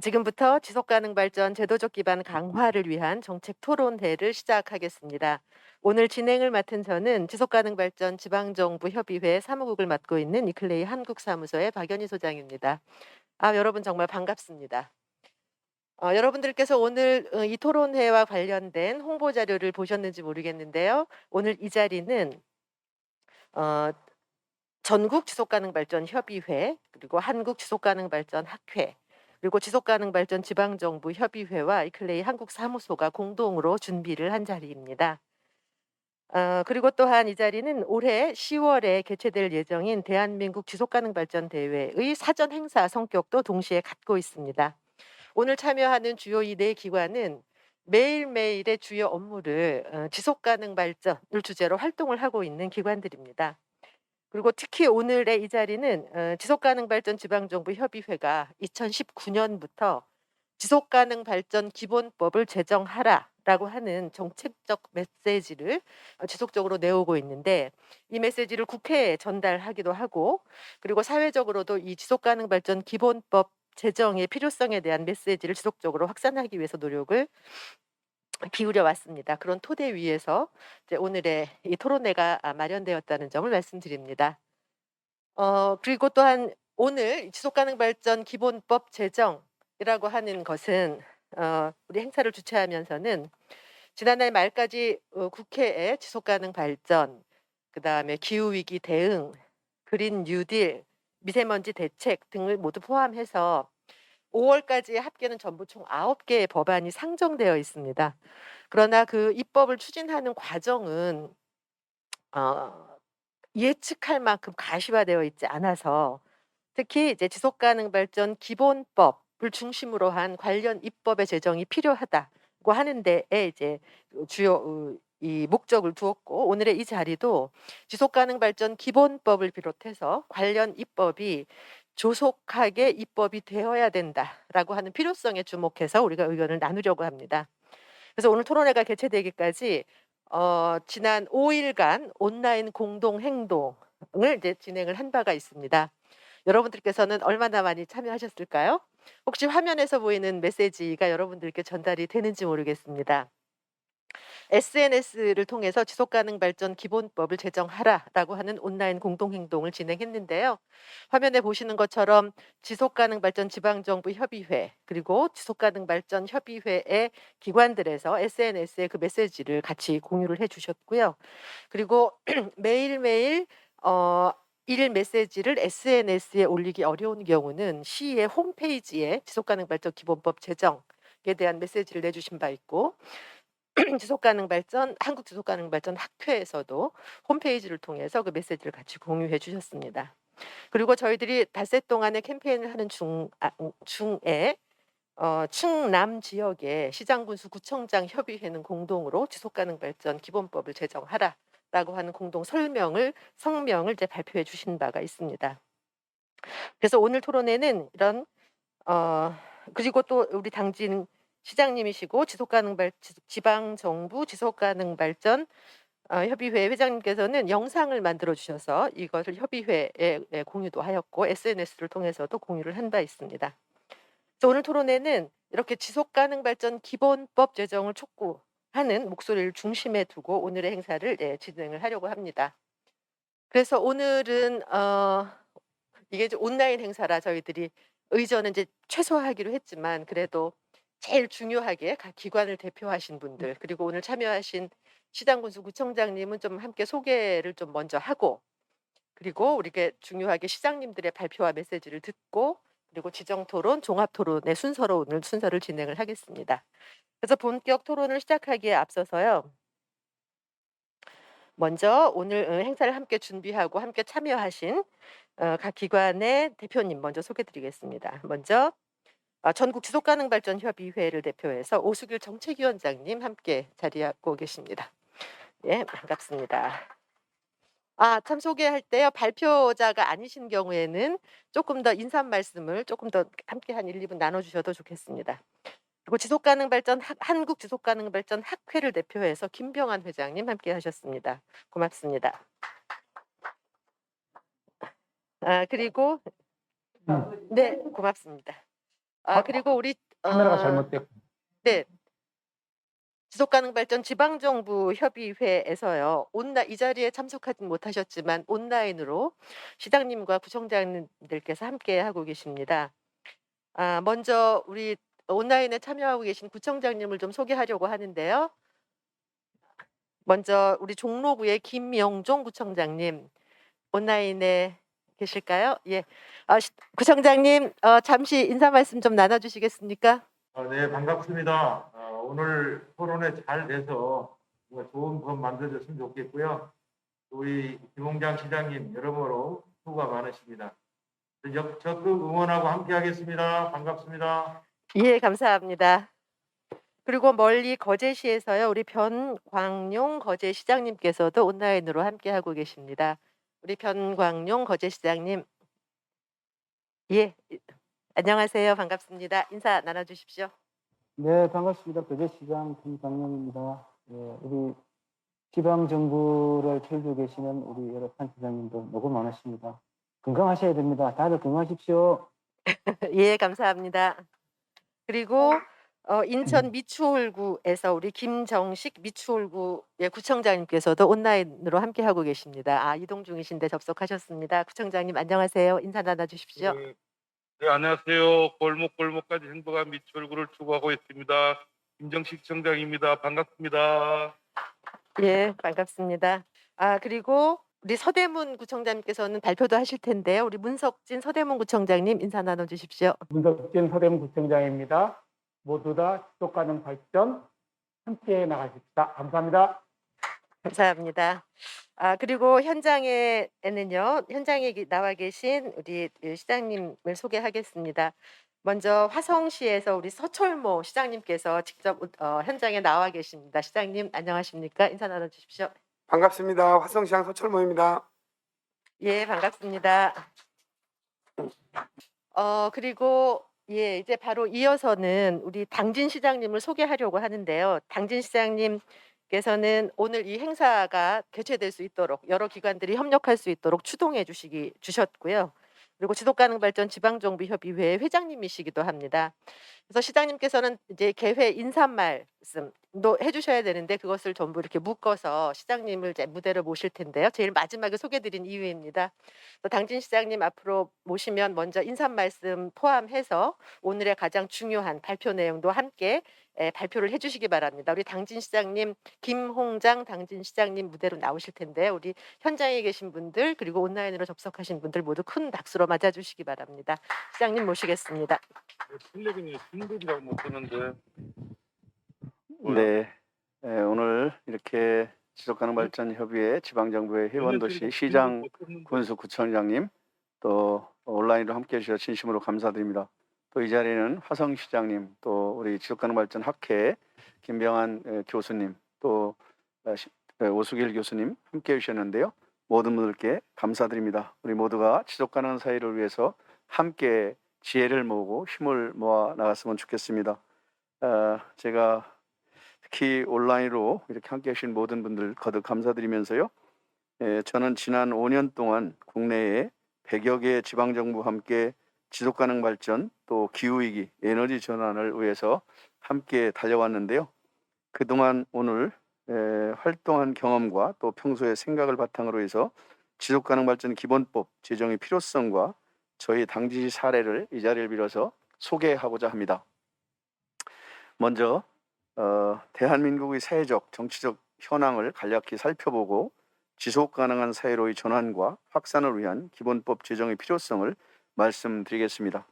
지금부터 지속가능 발전 제도적 기반 강화를 위한 정책 토론회를 시작하겠습니다. 오늘 진행을 맡은 저는 지속가능 발전 지방정부 협의회 사무국을 맡고 있는 이클레이 한국사무소의 박연희 소장입니다. 여러분 정말 반갑습니다. 여러분들께서 오늘 이 토론회와 관련된 홍보 자료를 보셨는지 모르겠는데요. 오늘 이 자리는 어, 전국 지속가능발전 협의회, 그리고 한국 지속가능발전 학회, 그리고 지속가능발전 지방정부 협의회와 이클레이 한국 사무소가 공동으로 준비를 한 자리입니다. 그리고 또한 이 자리는 올해 10월에 개최될 예정인 대한민국 지속가능발전 대회의 사전 행사 성격도 동시에 갖고 있습니다. 오늘 참여하는 주요 이 네 기관은 매일매일의 주요 업무를 지속가능 발전을 주제로 활동을 하고 있는 기관들입니다. 그리고 특히 오늘의 이 자리는 지속가능 발전 지방정부 협의회가 2019년부터 지속가능 발전 기본법을 제정하라라고 하는 정책적 메시지를 지속적으로 내오고 있는데, 이 메시지를 국회에 전달하기도 하고, 그리고 사회적으로도 이 지속가능 발전 기본법 제정의 필요성에 대한 메시지를 지속적으로 확산하기 위해서 노력을 기울여 왔습니다. 그런 토대 위에서 이제 오늘의 이 토론회가 마련되었다는 점을 말씀드립니다. 그리고 또한 오늘 지속가능 발전 기본법 제정이라고 하는 것은 우리 행사를 주최하면서는 지난해 말까지 국회에 지속가능 발전, 그다음에 기후 위기 대응, 그린 뉴딜, 미세먼지 대책 등을 모두 포함해서 5월까지 합계는 전부 총 9개의 법안이 상정되어 있습니다. 그러나 그 입법을 추진하는 과정은 어 예측할 만큼 가시화되어 있지 않아서, 특히 이제 지속가능 발전 기본법을 중심으로 한 관련 입법의 제정이 필요하다고 하는 데에 이제 주요 이 목적을 두었고, 오늘의 이 자리도 지속가능 발전 기본법을 비롯해서 관련 입법이 조속하게 입법이 되어야 된다라고 하는 필요성에 주목해서 우리가 의견을 나누려고 합니다. 그래서 오늘 토론회가 개최되기까지 지난 5일간 온라인 공동 행동을 이제 진행을 한 바가 있습니다. 여러분들께서는 얼마나 많이 참여하셨을까요? 혹시 화면에서 보이는 메시지가 여러분들께 전달이 되는지 모르겠습니다. SNS를 통해서 지속가능 발전 기본법을 제정하라라고 하는 온라인 공동행동을 진행했는데요. 화면에 보시는 것처럼 지속가능 발전 지방정부 협의회, 그리고 지속가능 발전 협의회의 기관들에서 SNS에 그 메시지를 같이 공유를 해 주셨고요. 그리고 매일매일 일 메시지를 SNS에 올리기 어려운 경우는 시의 홈페이지에 지속가능 발전 기본법 제정에 대한 메시지를 내주신 바 있고, 지속가능 발전 한국 지속가능 발전 학회에서도 홈페이지를 통해서 그 메시지를 같이 공유해 주셨습니다. 그리고 저희들이 닷새 동안의 캠페인을 하는 중에 충남 지역의 시장군수 구청장 협의회는 공동으로 지속가능 발전 기본법을 제정하라라고 하는 공동 성명을 이제 발표해 주신 바가 있습니다. 그래서 오늘 토론회는 이런 어 그리고 또 우리 당진 시장님이시고 지방 정부 지속가능 발전 협의회 회장님께서는 영상을 만들어 주셔서 이것을 협의회에 공유도 하였고, SNS를 통해서도 공유를 한 바 있습니다. 그래서 오늘 토론회는 이렇게 지속가능 발전 기본법 제정을 촉구하는 목소리를 중심에 두고 오늘의 행사를 진행을 하려고 합니다. 그래서 오늘은 이게 이제 온라인 행사라 저희들이 의전은 이제 최소화하기로 했지만, 그래도 제일 중요하게 각 기관을 대표하신 분들, 그리고 오늘 참여하신 시장군수 구청장님은 좀 함께 소개를 좀 먼저 하고, 그리고 우리가 중요하게 시장님들의 발표와 메시지를 듣고, 그리고 지정 토론, 종합 토론의 순서로 오늘 순서를 진행을 하겠습니다. 그래서 본격 토론을 시작하기에 앞서서요. 먼저 오늘 행사를 함께 준비하고 함께 참여하신 각 기관의 대표님 먼저 소개해 드리겠습니다. 먼저 전국 지속가능발전협의회를 대표해서 오수길 정책위원장님 함께 자리하고 계십니다. 예, 반갑습니다. 참 소개할 때요, 발표자가 아니신 경우에는 조금 더 인사 말씀을 조금 더 함께 한 1-2분 나눠 주셔도 좋겠습니다. 그리고 한국 지속가능발전 학회를 대표해서 김병환 회장님 함께 하셨습니다. 고맙습니다. 그리고 네, 고맙습니다. 그리고 우리 카메라가 잘못됐고. 네. 지속가능발전 지방정부협의회에서요. 이 자리에 참석하진 못하셨지만 온라인으로 시장님과 구청장님들께서 함께하고 계십니다. 먼저 우리 온라인에 참여하고 계신 구청장님을 좀 소개하려고 하는데요. 먼저 우리 종로구의 김영종 구청장님 온라인에 계실까요? 예. 구청장님 잠시 인사 말씀 좀 나눠 주시겠습니까? 네, 반갑습니다. 오늘 토론회 잘 돼서 뭔가 좋은 법 만들어졌으면 좋겠고요. 우리 김홍장 시장님 여러모로 수고가 많으십니다. 적극 응원하고 함께하겠습니다. 반갑습니다. 예, 감사합니다. 그리고 멀리 거제시에서요. 우리 변광용 거제시장님께서도 온라인으로 함께하고 계십니다. 우리 변광용 거제시장님. 예. 안녕하세요. 반갑습니다. 인사 나눠 주십시오. 네, 반갑습니다. 거제시장 김광용입니다. 우리 지방 정부를 철주고 계시는 우리 여러 판시장님들 너무 많으십니다. 건강하셔야 됩니다. 다들 건강하십시오. 예, 감사합니다. 그리고 인천 미추홀구에서 우리 김정식 미추홀구의 구청장님께서도 온라인으로 함께하고 계십니다. 이동 중이신데 접속하셨습니다. 구청장님 안녕하세요. 인사 나눠 주십시오. 네, 안녕하세요. 골목골목까지 행복한 미추홀구를 추구하고 있습니다. 김정식 청장입니다. 반갑습니다. 예, 반갑습니다. 그리고 우리 서대문 구청장님께서는 발표도 하실 텐데요. 우리 문석진 서대문 구청장님 인사 나눠 주십시오. 문덕진 서대문 구청장입니다. 모두 다 지속가능 발전 함께 나가십시다. 감사합니다. 감사합니다. 그리고 현장에 나와 계신 우리 시장님을 소개하겠습니다. 먼저 화성시에서 우리 서철모 시장님께서 직접 현장에 나와 계십니다. 시장님 안녕하십니까? 인사 나눠 주십시오. 반갑습니다. 화성시장 서철모입니다. 예, 반갑습니다. 그리고 이제 바로 이어서는 우리 당진 시장님을 소개하려고 하는데요. 당진 시장님께서는 오늘 이 행사가 개최될 수 있도록 여러 기관들이 협력할 수 있도록 추동해 주셨고요. 그리고 지속가능발전 지방정부협의회 회장님이시기도 합니다. 그래서 시장님께서는 이제 개회 인사 말씀도 해주셔야 되는데 그것을 전부 이렇게 묶어서 시장님을 이제 무대로 모실 텐데요. 제일 마지막에 소개드린 이유입니다. 당진 시장님 앞으로 모시면 먼저 인사 말씀 포함해서 오늘의 가장 중요한 발표 내용도 함께 발표를 해주시기 바랍니다. 우리 당진 시장님, 김홍장 당진 시장님 무대로 나오실 텐데 우리 현장에 계신 분들 그리고 온라인으로 접속하신 분들 모두 큰 박수로 맞아주시기 바랍니다. 시장님 모시겠습니다. 실력이 중국이라고 못 쓰는데. 네, 오늘 이렇게 지속가능발전협의회 지방정부의 회원도시 시장, 군수, 구청장님 또 온라인으로 함께해 주셔서 진심으로 감사드립니다. 또 이 자리에는 화성시장님, 또 우리 지속가능발전 학회 김병환 교수님, 또 오수길 교수님 함께해 주셨는데요. 모든 분들께 감사드립니다. 우리 모두가 지속가능한 사회를 위해서 함께 지혜를 모으고 힘을 모아 나갔으면 좋겠습니다. 제가 특히 온라인으로 이렇게 함께 하신 모든 분들 거듭 감사드리면서요. 저는 지난 5년 동안 국내에 100여 개의 지방정부와 함께 지속가능 발전, 또 기후위기, 에너지 전환을 위해서 함께 달려왔는데요. 그동안 오늘 활동한 경험과 또 평소의 생각을 바탕으로 해서 지속가능 발전 기본법 제정의 필요성과 저희 당지 사례를 이 자리를 빌어서 소개하고자 합니다. 먼저 대한민국의 사회적, 정치적 현황을 간략히 살펴보고 지속가능한 사회로의 전환과 확산을 위한 기본법 제정의 필요성을 말씀드리겠습니다.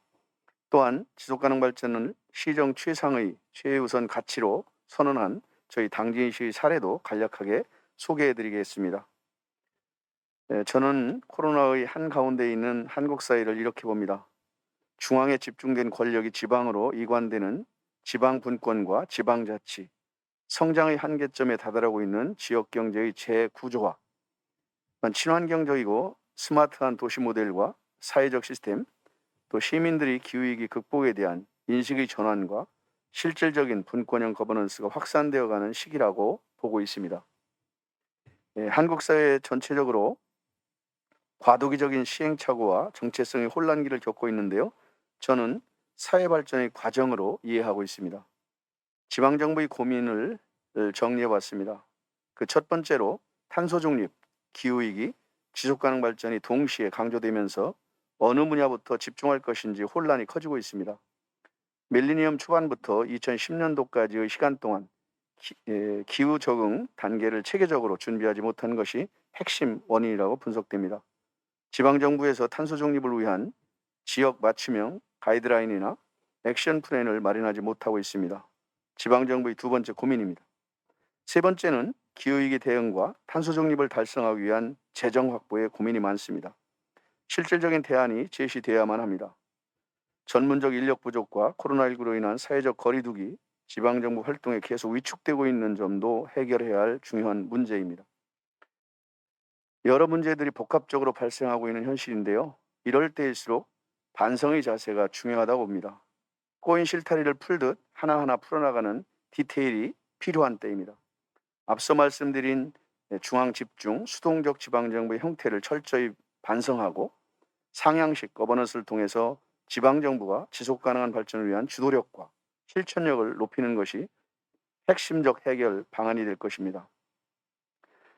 또한 지속가능 발전을 시정 최상의 최우선 가치로 선언한 저희 당진시의 사례도 간략하게 소개해드리겠습니다. 저는 코로나의 한가운데 있는 한국 사회를 이렇게 봅니다. 중앙에 집중된 권력이 지방으로 이관되는 지방분권과 지방자치, 성장의 한계점에 다다르고 있는 지역경제의 재구조화, 친환경적이고 스마트한 도시 모델과 사회적 시스템, 또 시민들이 기후위기 극복에 대한 인식의 전환과 실질적인 분권형 거버넌스가 확산되어가는 시기라고 보고 있습니다. 한국 사회 전체적으로 과도기적인 시행착오와 정체성의 혼란기를 겪고 있는데요. 저는 사회 발전의 과정으로 이해하고 있습니다. 지방정부의 고민을 정리해 봤습니다. 그 첫 번째로 탄소 중립, 기후위기, 지속가능 발전이 동시에 강조되면서 어느 분야부터 집중할 것인지 혼란이 커지고 있습니다. 밀레니엄 초반부터 2010년도까지의 시간 동안 기후 적응 단계를 체계적으로 준비하지 못한 것이 핵심 원인이라고 분석됩니다. 지방정부에서 탄소 중립을 위한 지역 맞춤형 가이드라인이나 액션 플랜을 마련하지 못하고 있습니다. 지방정부의 두 번째 고민입니다. 세 번째는 기후위기 대응과 탄소 중립을 달성하기 위한 재정 확보에 고민이 많습니다. 실질적인 대안이 제시되어야만 합니다. 전문적 인력 부족과 코로나19로 인한 사회적 거리두기, 지방정부 활동에 계속 위축되고 있는 점도 해결해야 할 중요한 문제입니다. 여러 문제들이 복합적으로 발생하고 있는 현실인데요. 이럴 때일수록 반성의 자세가 중요하다고 봅니다. 꼬인 실타리를 풀듯 하나하나 풀어나가는 디테일이 필요한 때입니다. 앞서 말씀드린 중앙집중, 수동적 지방정부의 형태를 철저히 반성하고 상향식 거버넌스를 통해서 지방정부가 지속가능한 발전을 위한 주도력과 실천력을 높이는 것이 핵심적 해결 방안이 될 것입니다.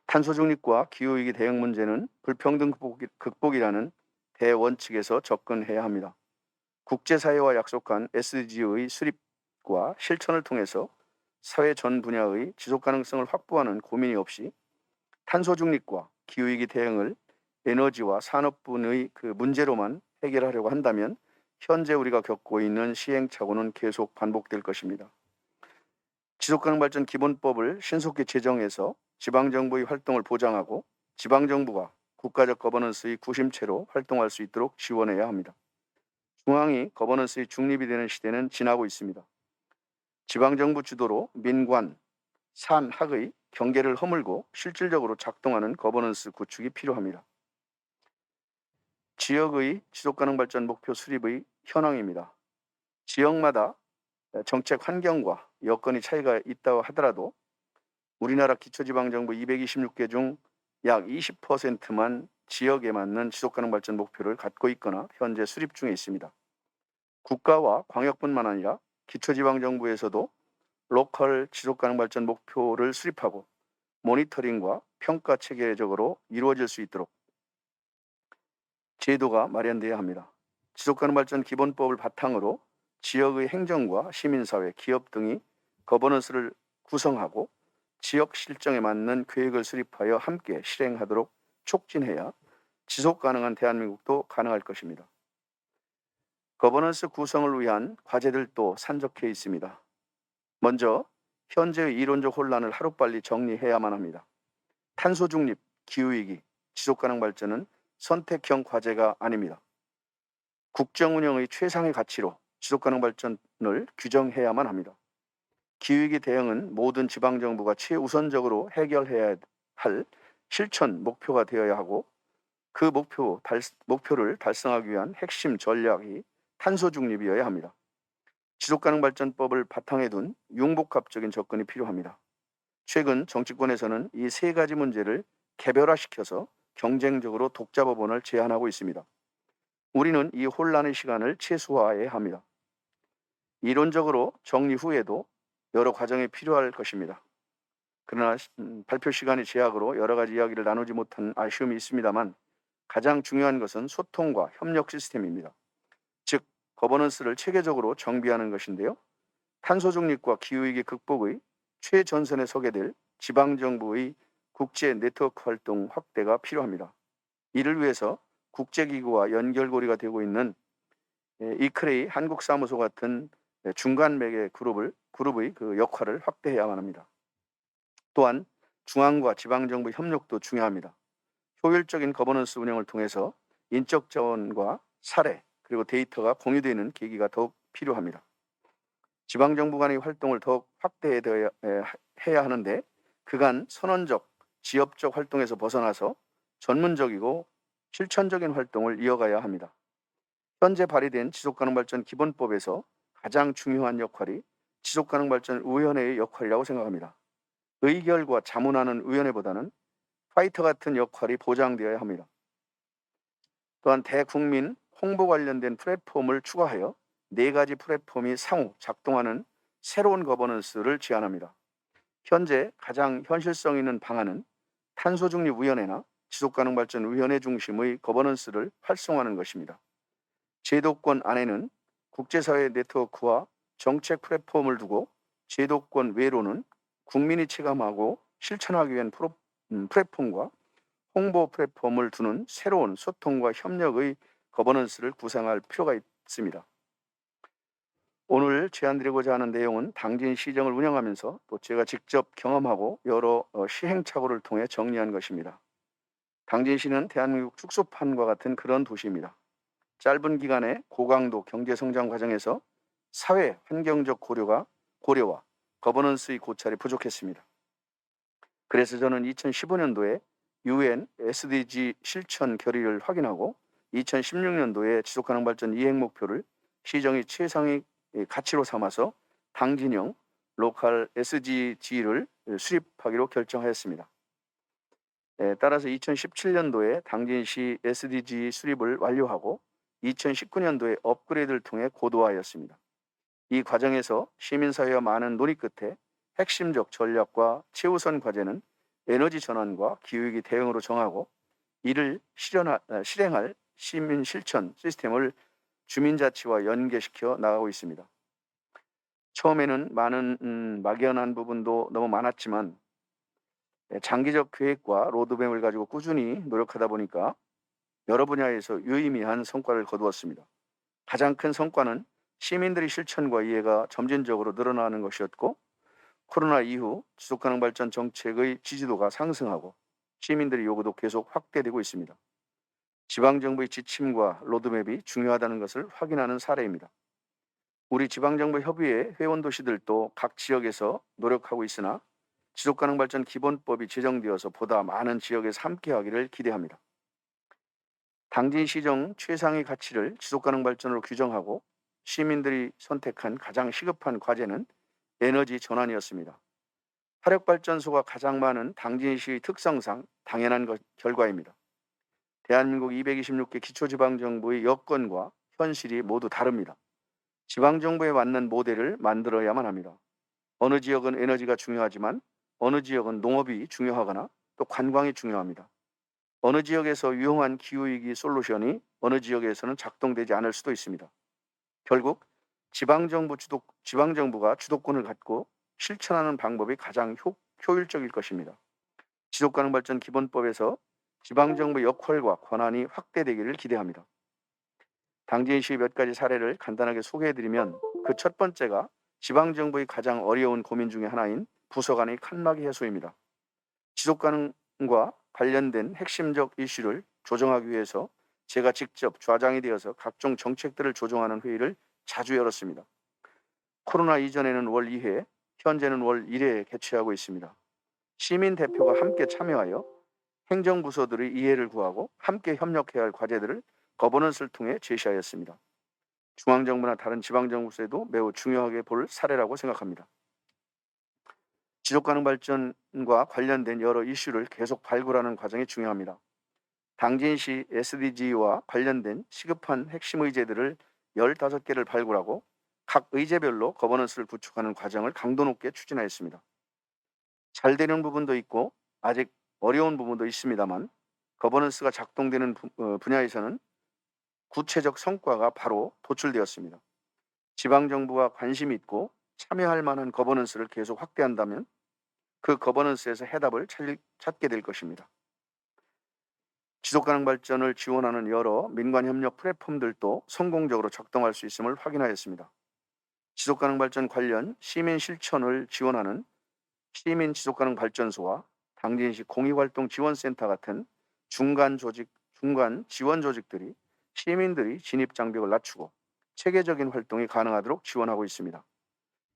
탄소 중립과 기후위기 대응 문제는 불평등 극복이라는 대원칙에서 접근해야 합니다. 국제사회와 약속한 SDG의 수립과 실천을 통해서 사회 전 분야의 지속가능성을 확보하는 고민이 없이 탄소 중립과 기후위기 대응을 에너지와 산업분의 그 문제로만 해결하려고 한다면 현재 우리가 겪고 있는 시행착오는 계속 반복될 것입니다. 지속가능 발전 기본법을 신속히 제정해서 지방정부의 활동을 보장하고 지방정부가 국가적 거버넌스의 구심체로 활동할 수 있도록 지원해야 합니다. 중앙이 거버넌스의 중립이 되는 시대는 지나고 있습니다. 지방정부 주도로 민관, 산, 학의 경계를 허물고 실질적으로 작동하는 거버넌스 구축이 필요합니다. 지역의 지속가능 발전 목표 수립의 현황입니다. 지역마다 정책 환경과 여건이 차이가 있다고 하더라도 우리나라 기초지방정부 226개 중 약 20%만 지역에 맞는 지속가능 발전 목표를 갖고 있거나 현재 수립 중에 있습니다. 국가와 광역뿐만 아니라 기초지방정부에서도 로컬 지속가능 발전 목표를 수립하고 모니터링과 평가 체계적으로 이루어질 수 있도록 제도가 마련돼야 합니다. 지속가능 발전 기본법을 바탕으로 지역의 행정과 시민사회, 기업 등이 거버넌스를 구성하고 지역 실정에 맞는 계획을 수립하여 함께 실행하도록 촉진해야 지속 가능한 대한민국도 가능할 것입니다. 거버넌스 구성을 위한 과제들도 산적해 있습니다. 먼저 현재의 이론적 혼란을 하루빨리 정리해야만 합니다. 탄소 중립, 기후위기, 지속가능 발전은 선택형 과제가 아닙니다. 국정 운영의 최상의 가치로 지속가능 발전을 규정해야만 합니다. 기후위기 대응은 모든 지방정부가 최우선적으로 해결해야 할 실천 목표가 되어야 하고 그 목표를 달성하기 위한 핵심 전략이 탄소 중립이어야 합니다. 지속가능 발전법을 바탕에 둔 융복합적인 접근이 필요합니다. 최근 정치권에서는 이 세 가지 문제를 개별화시켜서 경쟁적으로 독자법원을 제안하고 있습니다. 우리는 이 혼란의 시간을 최소화해야 합니다. 이론적으로 정리 후에도 여러 과정이 필요할 것입니다. 그러나 발표 시간의 제약으로 여러 가지 이야기를 나누지 못한 아쉬움이 있습니다만 가장 중요한 것은 소통과 협력 시스템입니다. 즉, 거버넌스를 체계적으로 정비하는 것인데요. 탄소 중립과 기후위기 극복의 최전선에 서게 될 지방정부의 국제 네트워크 활동 확대가 필요합니다. 이를 위해서 국제기구와 연결고리가 되고 있는 이크레이 한국사무소 같은 중간 매개 그룹의 그 역할을 확대해야만 합니다. 또한 중앙과 지방정부 협력도 중요합니다. 효율적인 거버넌스 운영을 통해서 인적 자원과 사례 그리고 데이터가 공유되는 계기가 더욱 필요합니다. 지방정부 간의 활동을 더욱 확대해야 하는데 그간 선언적, 지역적 활동에서 벗어나서 전문적이고 실천적인 활동을 이어가야 합니다. 현재 발의된 지속가능발전 기본법에서 가장 중요한 역할이 지속가능발전위원회의 역할이라고 생각합니다. 의결과 자문하는 위원회보다는 파이터 같은 역할이 보장되어야 합니다. 또한 대국민 홍보 관련된 플랫폼을 추가하여 4가지 플랫폼이 상호 작동하는 새로운 거버넌스를 제안합니다. 현재 가장 현실성 있는 방안은 탄소중립위원회나 지속가능발전위원회 중심의 거버넌스를 활성화하는 것입니다. 제도권 안에는 국제사회 네트워크와 정책 플랫폼을 두고 제도권 외로는 국민이 체감하고 실천하기 위한 플랫폼과 홍보 플랫폼을 두는 새로운 소통과 협력의 거버넌스를 구상할 필요가 있습니다. 오늘 제안드리고자 하는 내용은 당진 시정을 운영하면서 또 제가 직접 경험하고 여러 시행착오를 통해 정리한 것입니다. 당진시는 대한민국 축소판과 같은 그런 도시입니다. 짧은 기간에 고강도 경제성장 과정에서 사회 환경적 고려와 거버넌스의 고찰이 부족했습니다. 그래서 저는 2015년도에 UN SDG 실천 결의를 확인하고 2016년도에 지속가능발전 이행 목표를 시정의 최상의 가치로 삼아서 당진형 로컬 SDG를 수립하기로 결정하였습니다. 따라서 2017년도에 당진시 SDG 수립을 완료하고 2019년도에 업그레이드를 통해 고도화하였습니다. 이 과정에서 시민사회와 많은 논의 끝에 핵심적 전략과 최우선 과제는 에너지 전환과 기후위기 대응으로 정하고 이를 실행할 시민 실천 시스템을 주민자치와 연계시켜 나가고 있습니다. 처음에는 많은 막연한 부분도 너무 많았지만 장기적 계획과 로드맵을 가지고 꾸준히 노력하다 보니까 여러 분야에서 유의미한 성과를 거두었습니다. 가장 큰 성과는 시민들의 실천과 이해가 점진적으로 늘어나는 것이었고 코로나 이후 지속가능발전 정책의 지지도가 상승하고 시민들의 요구도 계속 확대되고 있습니다. 지방정부의 지침과 로드맵이 중요하다는 것을 확인하는 사례입니다. 우리 지방정부 협의회 회원도시들도 각 지역에서 노력하고 있으나 지속가능발전 기본법이 제정되어서 보다 많은 지역에서 함께하기를 기대합니다. 당진시정 최상의 가치를 지속가능발전으로 규정하고 시민들이 선택한 가장 시급한 과제는 에너지 전환이었습니다. 화력발전소가 가장 많은 당진시의 특성상 당연한 결과입니다. 대한민국 226개 기초지방정부의 여건과 현실이 모두 다릅니다. 지방정부에 맞는 모델을 만들어야만 합니다. 어느 지역은 에너지가 중요하지만 어느 지역은 농업이 중요하거나 또 관광이 중요합니다. 어느 지역에서 유용한 기후위기 솔루션이 어느 지역에서는 작동되지 않을 수도 있습니다. 결국 지방정부가 주도권을 갖고 실천하는 방법이 가장 효율적일 것입니다. 지속가능발전 기본법에서 지방정부 역할과 권한이 확대되기를 기대합니다. 당진시 몇 가지 사례를 간단하게 소개해드리면 그 첫 번째가 지방정부의 가장 어려운 고민 중에 하나인 부서 간의 칸막이 해소입니다. 지속가능과 관련된 핵심적 이슈를 조정하기 위해서 제가 직접 좌장이 되어서 각종 정책들을 조정하는 회의를 자주 열었습니다. 코로나 이전에는 월 2회, 현재는 월 1회 개최하고 있습니다. 시민 대표가 함께 참여하여 행정부서들의 이해를 구하고 함께 협력해야 할 과제들을 거버넌스를 통해 제시하였습니다. 중앙정부나 다른 지방정부에도 매우 중요하게 볼 사례라고 생각합니다. 지속가능발전과 관련된 여러 이슈를 계속 발굴하는 과정이 중요합니다. 당진시 SDG와 관련된 시급한 핵심 의제들을 15개를 발굴하고 각 의제별로 거버넌스를 구축하는 과정을 강도 높게 추진하였습니다. 잘 되는 부분도 있고 아직 어려운 부분도 있습니다만 거버넌스가 작동되는 분야에서는 구체적 성과가 바로 도출되었습니다. 지방정부가 관심 있고 참여할 만한 거버넌스를 계속 확대한다면 그 거버넌스에서 해답을 찾게 될 것입니다. 지속가능 발전을 지원하는 여러 민관협력 플랫폼들도 성공적으로 작동할 수 있음을 확인하였습니다. 지속가능 발전 관련 시민 실천을 지원하는 시민 지속가능 발전소와 당진시 공익활동 지원센터 같은 중간 지원 조직들이 시민들이 진입 장벽을 낮추고 체계적인 활동이 가능하도록 지원하고 있습니다.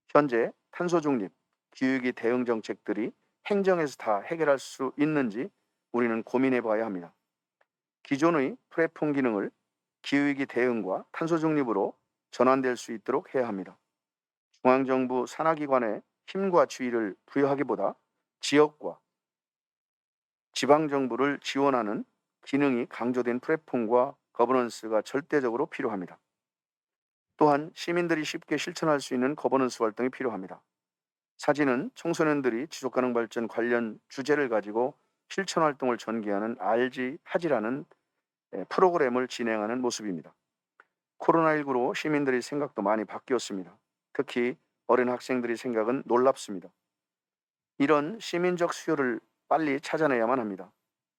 현재 탄소 중립, 기후위기 대응 정책들이 행정에서 다 해결할 수 있는지 우리는 고민해 봐야 합니다. 기존의 플랫폼 기능을 기후위기 대응과 탄소 중립으로 전환될 수 있도록 해야 합니다. 중앙정부 산하기관에 힘과 지위를 부여하기보다 지역과 지방정부를 지원하는 기능이 강조된 플랫폼과 거버넌스가 절대적으로 필요합니다. 또한 시민들이 쉽게 실천할 수 있는 거버넌스 활동이 필요합니다. 사진은 청소년들이 지속가능 발전 관련 주제를 가지고 실천 활동을 전개하는 RG 하지라는 프로그램을 진행하는 모습입니다. 코로나19로 시민들의 생각도 많이 바뀌었습니다. 특히 어린 학생들의 생각은 놀랍습니다. 이런 시민적 수요를 빨리 찾아내야만 합니다.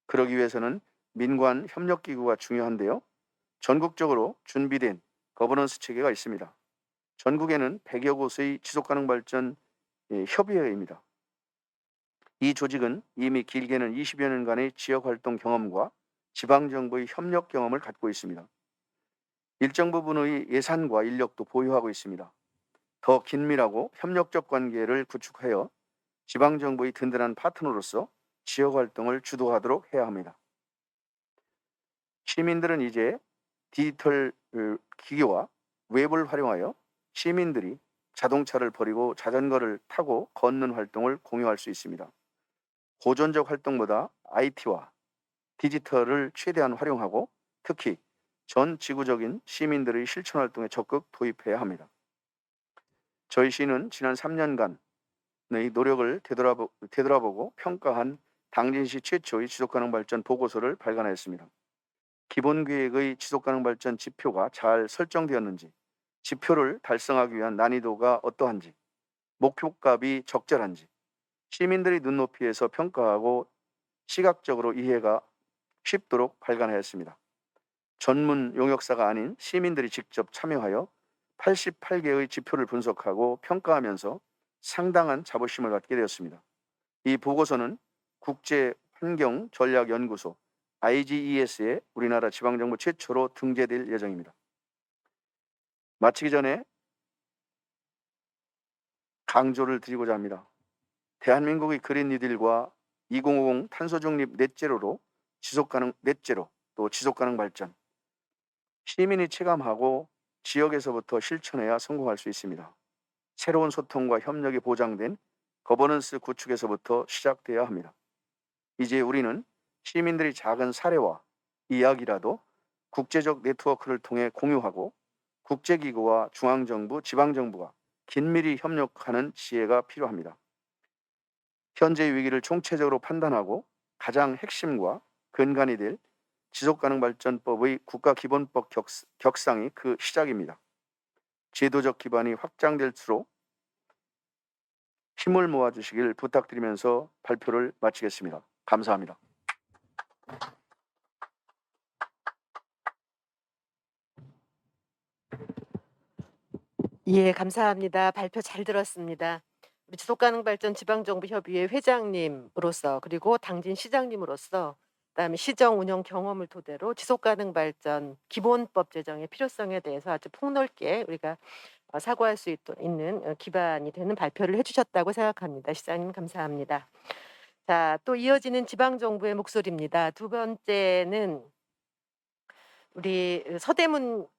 그러기 위해서는 민관 협력기구가 중요한데요. 전국적으로 준비된 거버넌스 체계가 있습니다. 전국에는 100여 곳의 지속가능 발전 협의회입니다. 이 조직은 이미 길게는 20여 년간의 지역활동 경험과 지방정부의 협력 경험을 갖고 있습니다. 일정 부분의 예산과 인력도 보유하고 있습니다. 더 긴밀하고 협력적 관계를 구축하여 지방정부의 든든한 파트너로서 지역활동을 주도하도록 해야 합니다. 시민들은 이제 디지털 기기와 웹을 활용하여 시민들이 자동차를 버리고 자전거를 타고 걷는 활동을 공유할 수 있습니다. 고전적 활동보다 IT와 디지털을 최대한 활용하고 특히 전 지구적인 시민들의 실천 활동에 적극 도입해야 합니다. 저희 시는 지난 3년간의 노력을 되돌아보고 평가한 당진시 최초의 지속가능 발전 보고서를 발간하였습니다. 기본계획의 지속가능 발전 지표가 잘 설정되었는지, 지표를 달성하기 위한 난이도가 어떠한지, 목표값이 적절한지, 시민들의 눈높이에서 평가하고 시각적으로 이해가 쉽도록 발간하였습니다. 전문 용역사가 아닌 시민들이 직접 참여하여 88개의 지표를 분석하고 평가하면서 상당한 자부심을 갖게 되었습니다. 이 보고서는 국제환경전략연구소 IGES에 우리나라 지방정부 최초로 등재될 예정입니다. 마치기 전에 강조를 드리고자 합니다. 대한민국의 그린 뉴딜과 2050 탄소중립 넷제로로 지속가능 넷제로 또 지속가능 발전 시민이 체감하고 지역에서부터 실천해야 성공할 수 있습니다. 새로운 소통과 협력이 보장된 거버넌스 구축에서부터 시작돼야 합니다. 이제 우리는 시민들이 작은 사례와 이야기라도 국제적 네트워크를 통해 공유하고 국제기구와 중앙정부, 지방정부가 긴밀히 협력하는 지혜가 필요합니다. 현재의 위기를 총체적으로 판단하고 가장 핵심과 근간이 될 지속가능발전법의 국가기본법 격상이 그 시작입니다. 제도적 기반이 확장될수록 힘을 모아주시길 부탁드리면서 발표를 마치겠습니다. 감사합니다. 예, 감사합니다. 발표 잘 들었습니다. 우리 지속가능발전 지방정부협의회 회장님으로서 그리고 당진 시장님으로서 그다음에 시정 운영 경험을 토대로 지속가능발전 기본법 제정의 필요성에 대해서 아주 폭넓게 우리가 사고할 수 있는 기반이 되는 발표를 해주셨다고 생각합니다. 시장님 감사합니다. 자, 또 이어지는 지방정부의 목소리입니다. 두 번째는 우리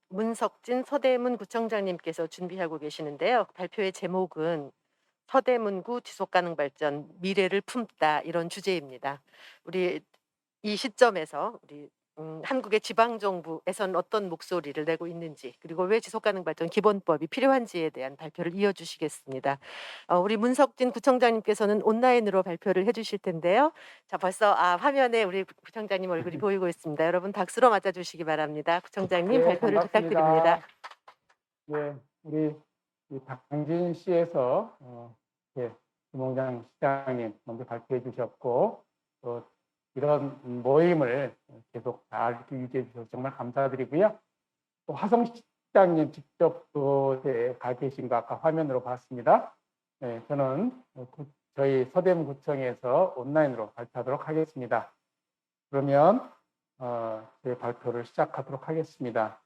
문석진 서대문 구청장님께서 준비하고 계시는데요. 발표의 제목은 서대문구 지속가능발전 미래를 품다 이런 주제입니다. 우리 이 시점에서 우리 한국의 지방정부에서는 어떤 목소리를 내고 있는지 그리고 왜 지속가능발전 기본법이 필요한지에 대한 발표를 이어주시겠습니다. 우리 문석진 구청장님께서는 온라인으로 발표를 해주실 텐데요. 자, 벌써 화면에 우리 구청장님 얼굴이 보이고 있습니다. 여러분 박수로 맞아주시기 바랍니다. 구청장님 네, 발표를 부탁드립니다. 네, 우리 당진시에서 김홍장 시장님 먼저 발표해 주셨고 또 이런 모임을 계속 잘 유지해 주셔서 정말 감사드리고요. 또 화성 시장님 직접 가 계신 거 아까 화면으로 봤습니다. 네, 저는 저희 서대문구청에서 온라인으로 발표하도록 하겠습니다. 그러면 제 발표를 시작하도록 하겠습니다.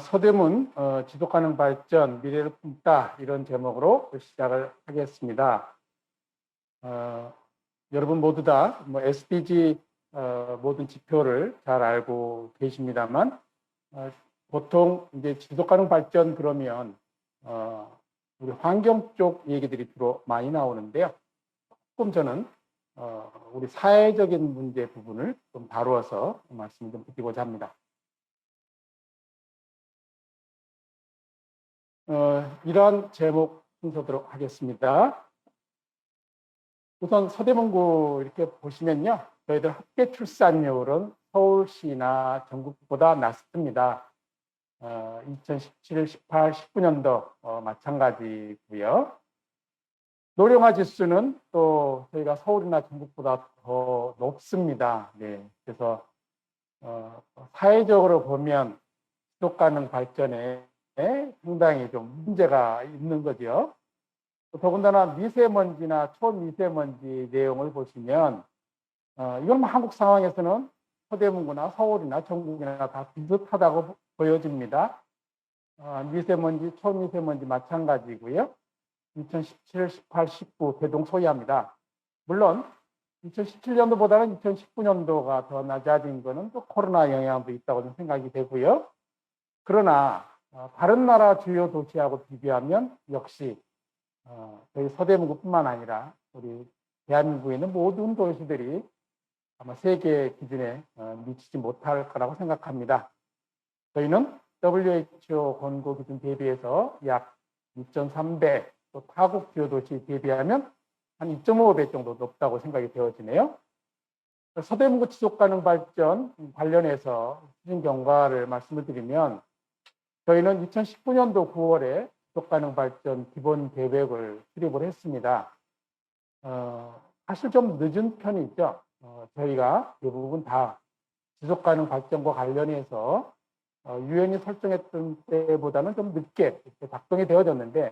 서대문 지속가능 발전 미래를 품다 이런 제목으로 시작을 하겠습니다. 여러분 모두 다 SDG 모든 지표를 잘 알고 계십니다만 보통 이제 지속가능 발전 그러면 우리 환경 쪽 얘기들이 주로 많이 나오는데요. 조금 저는 우리 사회적인 문제 부분을 좀 다루어서 말씀을 좀 드리고자 합니다. 이러한 제목 순서도록 하겠습니다. 우선 서대문구 이렇게 보시면요. 저희들 합계 출산율은 서울시나 전국보다 낮습니다. 2017, 18, 19년도 마찬가지고요. 노령화 지수는 또 저희가 서울이나 전국보다 더 높습니다. 네, 그래서 사회적으로 보면 지속 가능 발전에 상당히 좀 문제가 있는 거죠. 더군다나 미세먼지나 초미세먼지 내용을 보시면 이건 한국 상황에서는 서대문구나 서울이나 전국이나 다 비슷하다고 보여집니다. 미세먼지, 초미세먼지 마찬가지고요. 2017, 18, 19 대동소이합니다. 물론 2017년도보다는 2019년도가 더 낮아진 것은 또 코로나 영향도 있다고 생각이 되고요. 그러나 다른 나라 주요 도시하고 비교하면 역시 저희 서대문구뿐만 아니라 우리 대한민국에 있는 모든 도시들이 아마 세계 기준에 미치지 못할 거라고 생각합니다. 저희는 WHO 권고 기준 대비해서 약 2.3배, 또 타국 주요 도시 대비하면 한 2.5배 정도 높다고 생각이 되어지네요. 서대문구 지속가능 발전 관련해서 추진 경과를 말씀을 드리면 저희는 2019년도 9월에 지속가능 발전 기본 계획을 수립을 했습니다. 사실 좀 늦은 편이죠. 저희가 대부분 다 지속가능 발전과 관련해서 유엔이 설정했던 때보다는 좀 늦게 이렇게 작동이 되어졌는데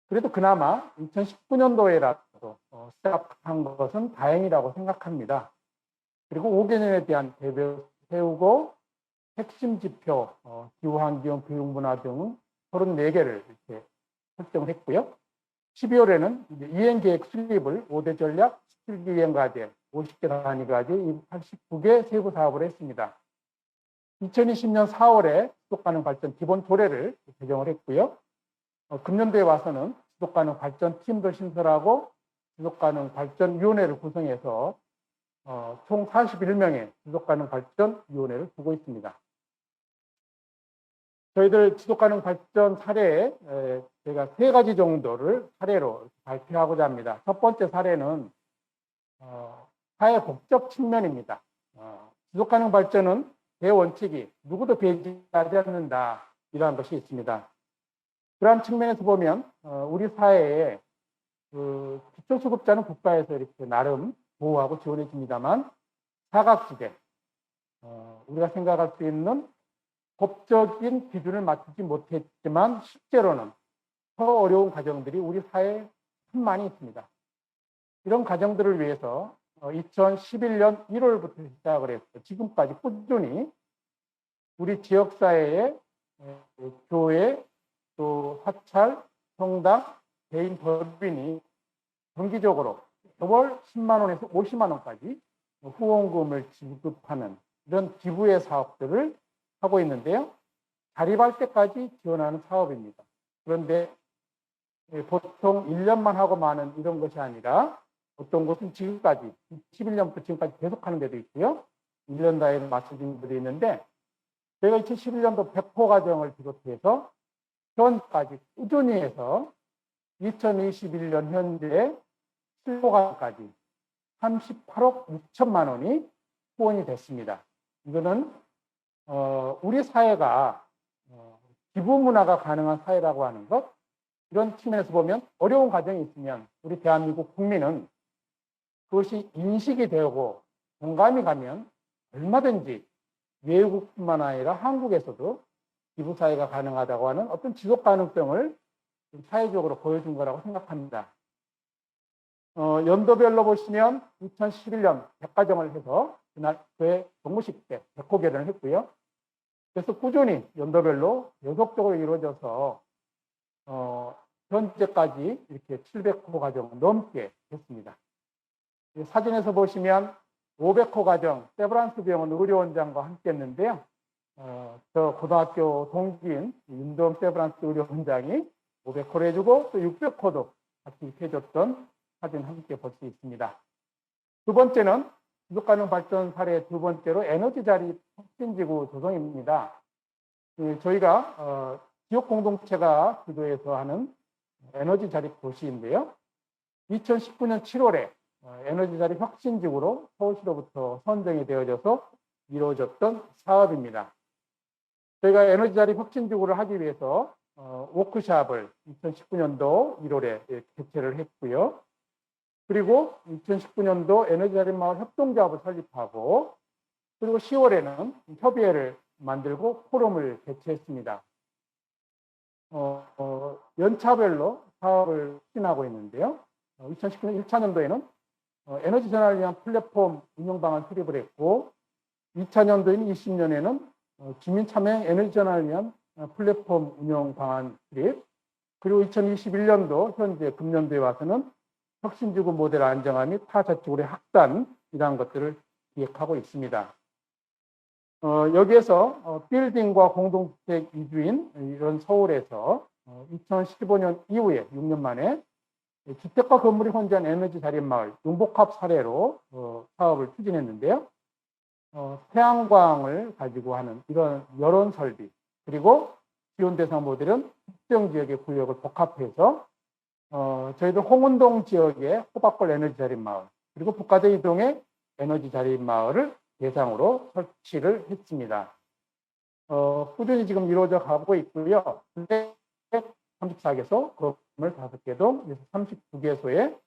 그래도 그나마 2019년도에라도 시작한 것은 다행이라고 생각합니다. 그리고 5개년에 대한 계획을 세우고 핵심 지표, 기후환경, 교육문화 등 34개를 이렇게 설정을 했고요. 12월에는 이행 계획 수립을 5대 전략, 17개 이행 과제, 50개 단위 과제, 89개 세부 사업을 했습니다. 2020년 4월에 지속가능 발전 기본 조례를 제정을 했고요. 금년도에 와서는 지속가능 발전 팀도 신설하고 지속가능 발전위원회를 구성해서 총 41명의 지속가능 발전위원회를 두고 있습니다. 저희들 지속가능 발전 사례에 제가 3가지 정도를 사례로 발표하고자 합니다. 첫 번째 사례는 사회 복적 측면입니다. 지속가능 발전은 대원칙이 누구도 배제하지 않는다 이러한 것이 있습니다. 그러한 측면에서 보면 우리 사회에 기초수급자는 국가에서 이렇게 나름 보호하고 지원해 줍니다만 사각지대 우리가 생각할 수 있는 법적인 기준을 맞추지 못했지만 실제로는 더 어려운 가정들이 우리 사회에 참 많이 있습니다. 이런 가정들을 위해서 2011년 1월부터 시작을 해서 지금까지 꾸준히 우리 지역사회의 교회, 또 사찰, 성당, 개인 법인이 정기적으로 월 10만 원에서 50만 원까지 후원금을 지급하는 이런 기부의 사업들을 하고 있는데요. 자립할 때까지 지원하는 사업입니다. 그런데 보통 1년만 하고 마는 이런 것이 아니라 어떤 곳은 지금까지 11년부터 지금까지 계속하는 데도 있고요. 1년 단위로 맞춰진 데도 있는데 저희가 2011년도 100호 가정을 비롯해서 현까지 꾸준히 해서 2021년 현재 7호 가정까지 38억 6천만 원이 후원이 됐습니다. 이거는 우리 사회가 기부 문화가 가능한 사회라고 하는 것, 이런 측면에서 보면 어려운 가정이 있으면 우리 대한민국 국민은 그것이 인식이 되고 공감이 가면 얼마든지 외국뿐만 아니라 한국에서도 기부 사회가 가능하다고 하는 어떤 지속 가능성을 사회적으로 보여준 거라고 생각합니다. 연도별로 보시면 2011년 100가정을 해서 그날 그해 정무식 때 100호 개련을 했고요. 그래서 꾸준히 연도별로 연속적으로 이루어져서 현재까지 이렇게 700호 가정 넘게 됐습니다. 사진에서 보시면 500호 가정 세브란스 병원 의료원장과 함께 했는데요. 저 고등학교 동기인 윤도엄 세브란스 의료원장이 500호를 해주고 또 600호도 같이 해줬던 사진 함께 볼 수 있습니다. 두 번째는 지속가능 발전 사례 두 번째로 에너지 자립 혁신지구 조성입니다. 저희가 지역 공동체가 주도해서 하는 에너지 자립 도시인데요. 2019년 7월에 에너지 자립 혁신지구로 서울시로부터 선정이 되어져서 이루어졌던 사업입니다. 저희가 에너지 자립 혁신지구를 하기 위해서 워크숍을 2019년도 1월에 개최를 했고요. 그리고 2019년도 에너지 자립 마을 협동조합을 설립하고, 그리고 10월에는 협의회를 만들고 포럼을 개최했습니다. 연차별로 사업을 추진하고 있는데요. 2019년 1차년도에는 에너지 전환을 위한 플랫폼 운영 방안 수립을 했고, 2차년도인 20년에는 주민 참여형 에너지 전환을 위한 플랫폼 운영 방안 수립, 그리고 2021년도 현재 금년도에 와서는 혁신지구 모델 안정화 및 타자치구의 확산이라는 것들을 기획하고 있습니다. 여기에서 빌딩과 공동주택 위주인 이런 서울에서 2015년 이후에 6년 만에 주택과 건물이 혼재한 에너지 자립 마을 용복합 사례로 사업을 추진했는데요. 태양광을 가지고 하는 이런 여론 설비, 그리고 지원 대상 모델은 특정 지역의 구역을 복합해서 저희들 홍은동 지역의 호박골 에너지 자립 마을, 그리고 북가대 이동의 에너지 자립 마을을 대상으로 설치를 했습니다. 꾸준히 지금 이루어져 가고 있고요. 34개소, 건물 5개동, 39개소에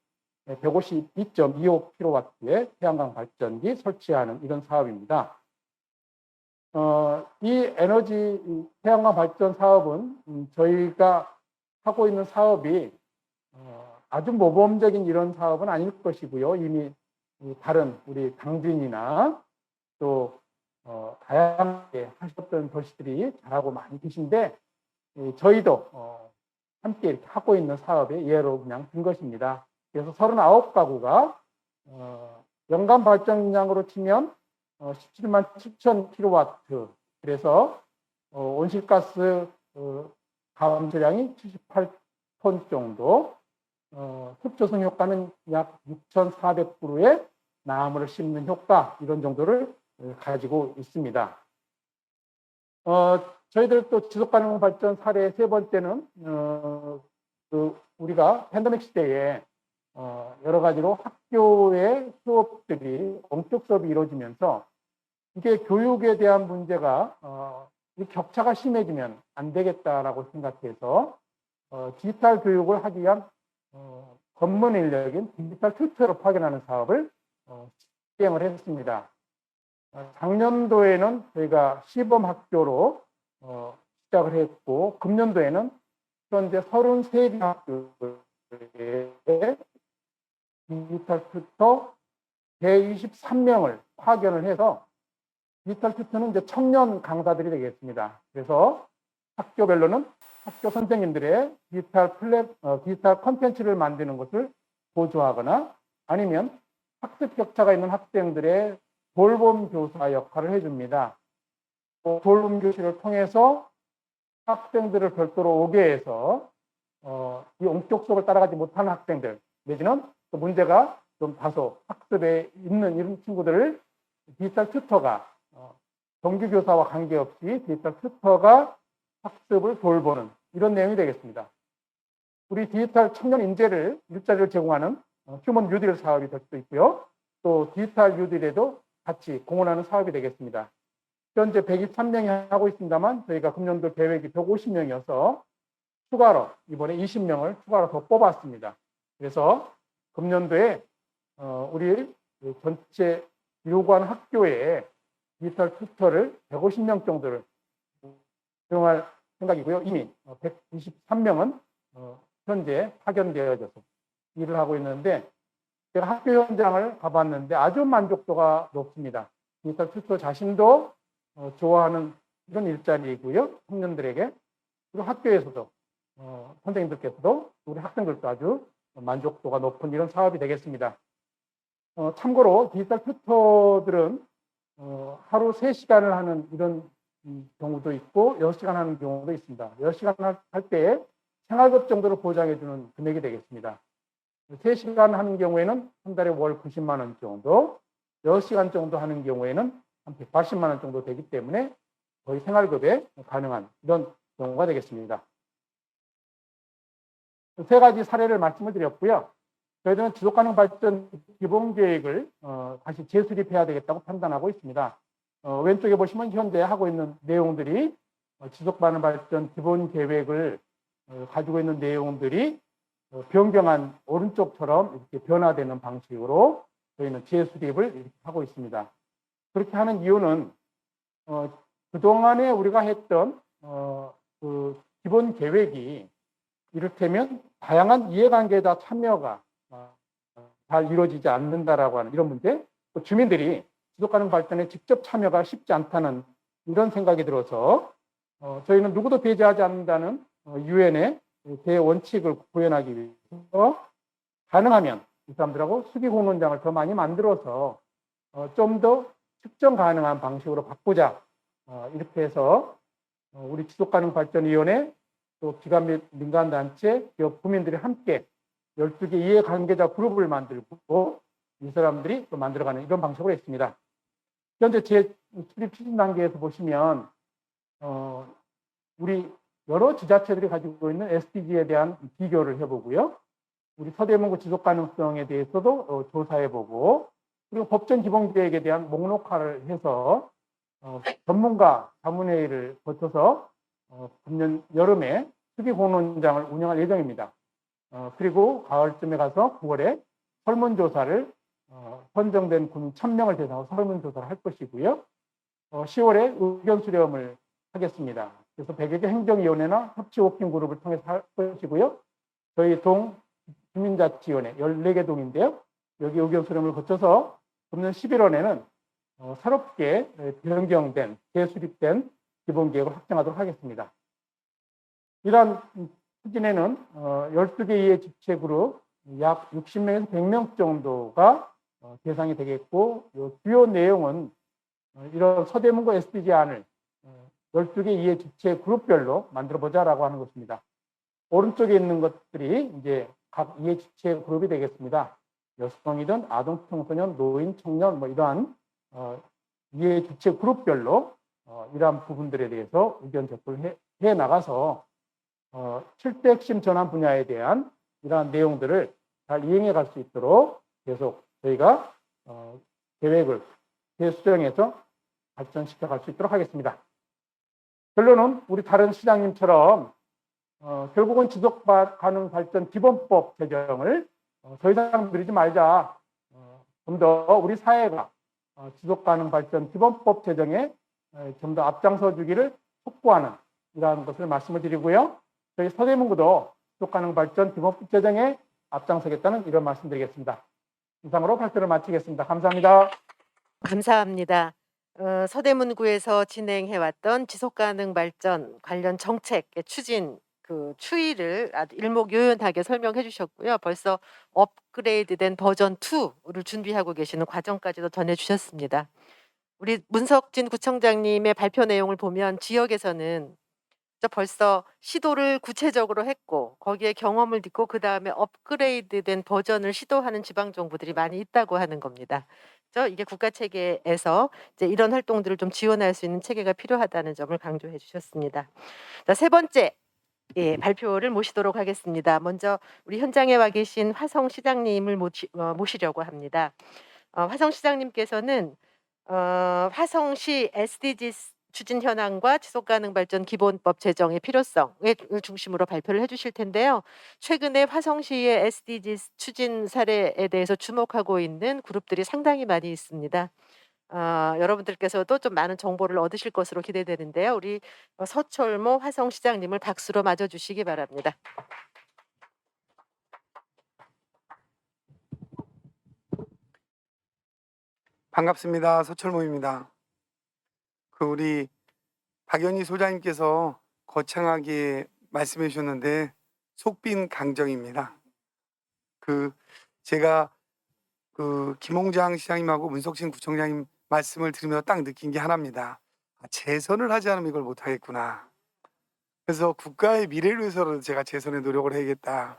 152.25kW의 태양광 발전기 설치하는 이런 사업입니다. 이 에너지 태양광 발전 사업은 저희가 하고 있는 사업이 아주 모범적인 이런 사업은 아닐 것이고요. 이미 다른 우리 당진이나 또 다양하게 하셨던 도시들이 잘하고 많이 계신데, 저희도 함께 이렇게 하고 있는 사업의 예로 그냥 든 것입니다. 그래서 39가구가 연간 발전량으로 치면 17만 7천 킬로와트, 그래서 온실가스 감소량이 78톤 정도, 흡조성 효과는 약 6,400그루의 나무를 심는 효과, 이런 정도를 가지고 있습니다. 저희들 또 지속가능 발전 사례 세 번째는 우리가 팬데믹 시대에 여러 가지로 학교의 수업들이 원격 수업이 이루어지면서 이게 교육에 대한 문제가 이 격차가 심해지면 안 되겠다라고 생각해서 디지털 교육을 하기 위한 전문 인력인 디지털 튜터를 파견하는 사업을 시행을 했습니다. 작년도에는 저희가 시범 학교로 시작을 했고, 금년도에는 현재 33개 학교에 디지털 튜터 123명을 파견을 해서, 디지털 튜터는 이제 청년 강사들이 되겠습니다. 그래서 학교별로는 학교 선생님들의 디지털 콘텐츠를 만드는 것을 보조하거나, 아니면 학습 격차가 있는 학생들의 돌봄 교사 역할을 해줍니다. 돌봄 교실을 통해서 학생들을 별도로 오게 해서 이 원격 수업을 따라가지 못하는 학생들, 내지는 또 문제가 좀 다소 학습에 있는 이런 친구들을 디지털 튜터가 정규 교사와 관계없이 디지털 튜터가 학습을 돌보는 이런 내용이 되겠습니다. 우리 디지털 청년 인재를 일자리를 제공하는 휴먼 뉴딜 사업이 될 수도 있고요. 또 디지털 뉴딜에도 같이 공헌하는 사업이 되겠습니다. 현재 123명이 하고 있습니다만, 저희가 금년도 계획이 150명이어서 추가로 이번에 20명을 추가로 더 뽑았습니다. 그래서 금년도에 우리 전체 요관 학교에 디지털 튜터를 150명 정도를 채용할 생각이고요. 이미 123명은 현재 파견되어져서 일을 하고 있는데, 제가 학교 현장을 가봤는데 아주 만족도가 높습니다. 디지털 튜터 자신도 좋아하는 이런 일자리이고요. 청년들에게, 그리고 학교에서도 선생님들께서도 우리 학생들도 아주 만족도가 높은 이런 사업이 되겠습니다. 참고로 디지털 튜터들은 하루 3시간을 하는 이런 경우도 있고 6시간 하는 경우도 있습니다. 10시간 할 때 생활급 정도를 보장해 주는 금액이 되겠습니다. 3시간 하는 경우에는 한 달에 월 90만 원 정도, 6시간 정도 하는 경우에는 한 180만 원 정도 되기 때문에 거의 생활급에 가능한 이런 경우가 되겠습니다. 세 가지 사례를 말씀을 드렸고요. 저희들은 지속가능 발전 기본 계획을 다시 재수립해야 되겠다고 판단하고 있습니다. 왼쪽에 보시면 현재 하고 있는 내용들이 지속가능 발전 기본 계획을 가지고 있는 내용들이 변경한 오른쪽처럼 이렇게 변화되는 방식으로 저희는 재수립을 이렇게 하고 있습니다. 그렇게 하는 이유는 그동안에 우리가 했던 그 기본 계획이 이를테면 다양한 이해관계자 참여가 잘 이루어지지 않는다라고 하는 이런 문제, 또 주민들이 지속가능 발전에 직접 참여가 쉽지 않다는 이런 생각이 들어서 저희는 누구도 배제하지 않는다는 유엔의 대원칙을 구현하기 위해서 가능하면 이 사람들하고 수기공론장을 더 많이 만들어서 좀 더 측정 가능한 방식으로 바꾸자, 이렇게 해서 우리 지속가능발전위원회 또 기관 및 민간단체, 기업, 국민들이 함께 12개 이해관계자 그룹을 만들고 이 사람들이 또 만들어가는 이런 방식으로 했습니다. 현재 제 수립 추진 단계에서 보시면 우리 여러 지자체들이 가지고 있는 SDG에 대한 비교를 해보고요. 우리 서대문구 지속가능성에 대해서도 조사해보고, 그리고 법전 기본계획에 대한 목록화를 해서 전문가 자문회의를 거쳐서 금년 여름에 수기공론장을 운영할 예정입니다. 그리고 가을쯤에 가서 9월에 설문조사를 선정된 군 1000명을 대상으로 설문조사를 할 것이고요. 10월에 의견 수렴을 하겠습니다. 그래서 100여 개 행정위원회나 협치 워킹 그룹을 통해서 할 것이고요. 저희 동 주민자치위원회 14개 동인데요. 여기 의견 수렴을 거쳐서 금년 11월에는 새롭게 변경된, 재수립된 기본계획을 확정하도록 하겠습니다. 이러한 추진에는 12개 이해 집체그룹 약 60명에서 100명 정도가 대상이 되겠고, 주요 내용은 이런 서대문구 SDG 안을 12개 이해 집체 그룹별로 만들어보자라고 하는 것입니다. 오른쪽에 있는 것들이 이제 각 이해 집체 그룹이 되겠습니다. 여성이든 아동, 청소년, 노인, 청년 뭐 이러한 이해 집체 그룹별로 이러한 부분들에 대해서 의견 제출을 해 나가서 7대 핵심 전환 분야에 대한 이러한 내용들을 잘 이행해 갈 수 있도록 계속 저희가 계획을 재수정해서 발전시켜 갈 수 있도록 하겠습니다. 결론은 우리 다른 시장님처럼 결국은 지속가능 발전 기본법 제정을 더 이상 미루지 말자. 좀 더 우리 사회가 지속가능 발전 기본법 제정에 좀 더 앞장서 주기를 촉구하는 이러한 것을 말씀을 드리고요. 저희 서대문구도 지속가능 발전 기본법 제정에 앞장서겠다는 이런 말씀드리겠습니다. 이상으로 발표를 마치겠습니다. 감사합니다. 감사합니다. 서대문구에서 진행해왔던 지속가능 발전 관련 정책의 추진, 그 추이를 아주 일목요연하게 설명해 주셨고요. 벌써 업그레이드된 버전 2를 준비하고 계시는 과정까지도 전해 주셨습니다. 우리 문석진 구청장님의 발표 내용을 보면 지역에서는 벌써 시도를 구체적으로 했고 거기에 경험을 듣고 그다음에 업그레이드된 버전을 시도하는 지방 정부들이 많이 있다고 하는 겁니다. 그래서 이게 국가 체계에서 이제 이런 활동들을 좀 지원할 수 있는 체계가 필요하다는 점을 강조해 주셨습니다. 자, 세 번째 발표를 모시도록 하겠습니다. 먼저 우리 현장에 와 계신 화성 시장님을 모시려고 합니다. 화성 시장님께서는 화성시 SDG 추진 현황과 지속가능 발전 기본법 제정의 필요성을 중심으로 발표를 해주실 텐데요. 최근에 화성시의 SDG 추진 사례에 대해서 주목하고 있는 그룹들이 상당히 많이 있습니다. 여러분들께서도 좀 많은 정보를 얻으실 것으로 기대되는데요. 우리 서철모 화성시장님을 박수로 맞아주시기 바랍니다. 반갑습니다. 서철모입니다. 우리 박연희 소장님께서 거창하게 말씀해 주셨는데 속 빈 강정입니다. 제가 김홍장 시장님하고 문석진 구청장님 말씀을 들으면서 딱 느낀 게 하나입니다. 재선을 하지 않으면 이걸 못하겠구나. 그래서 국가의 미래를 위해서라도 제가 재선에 노력을 해야겠다.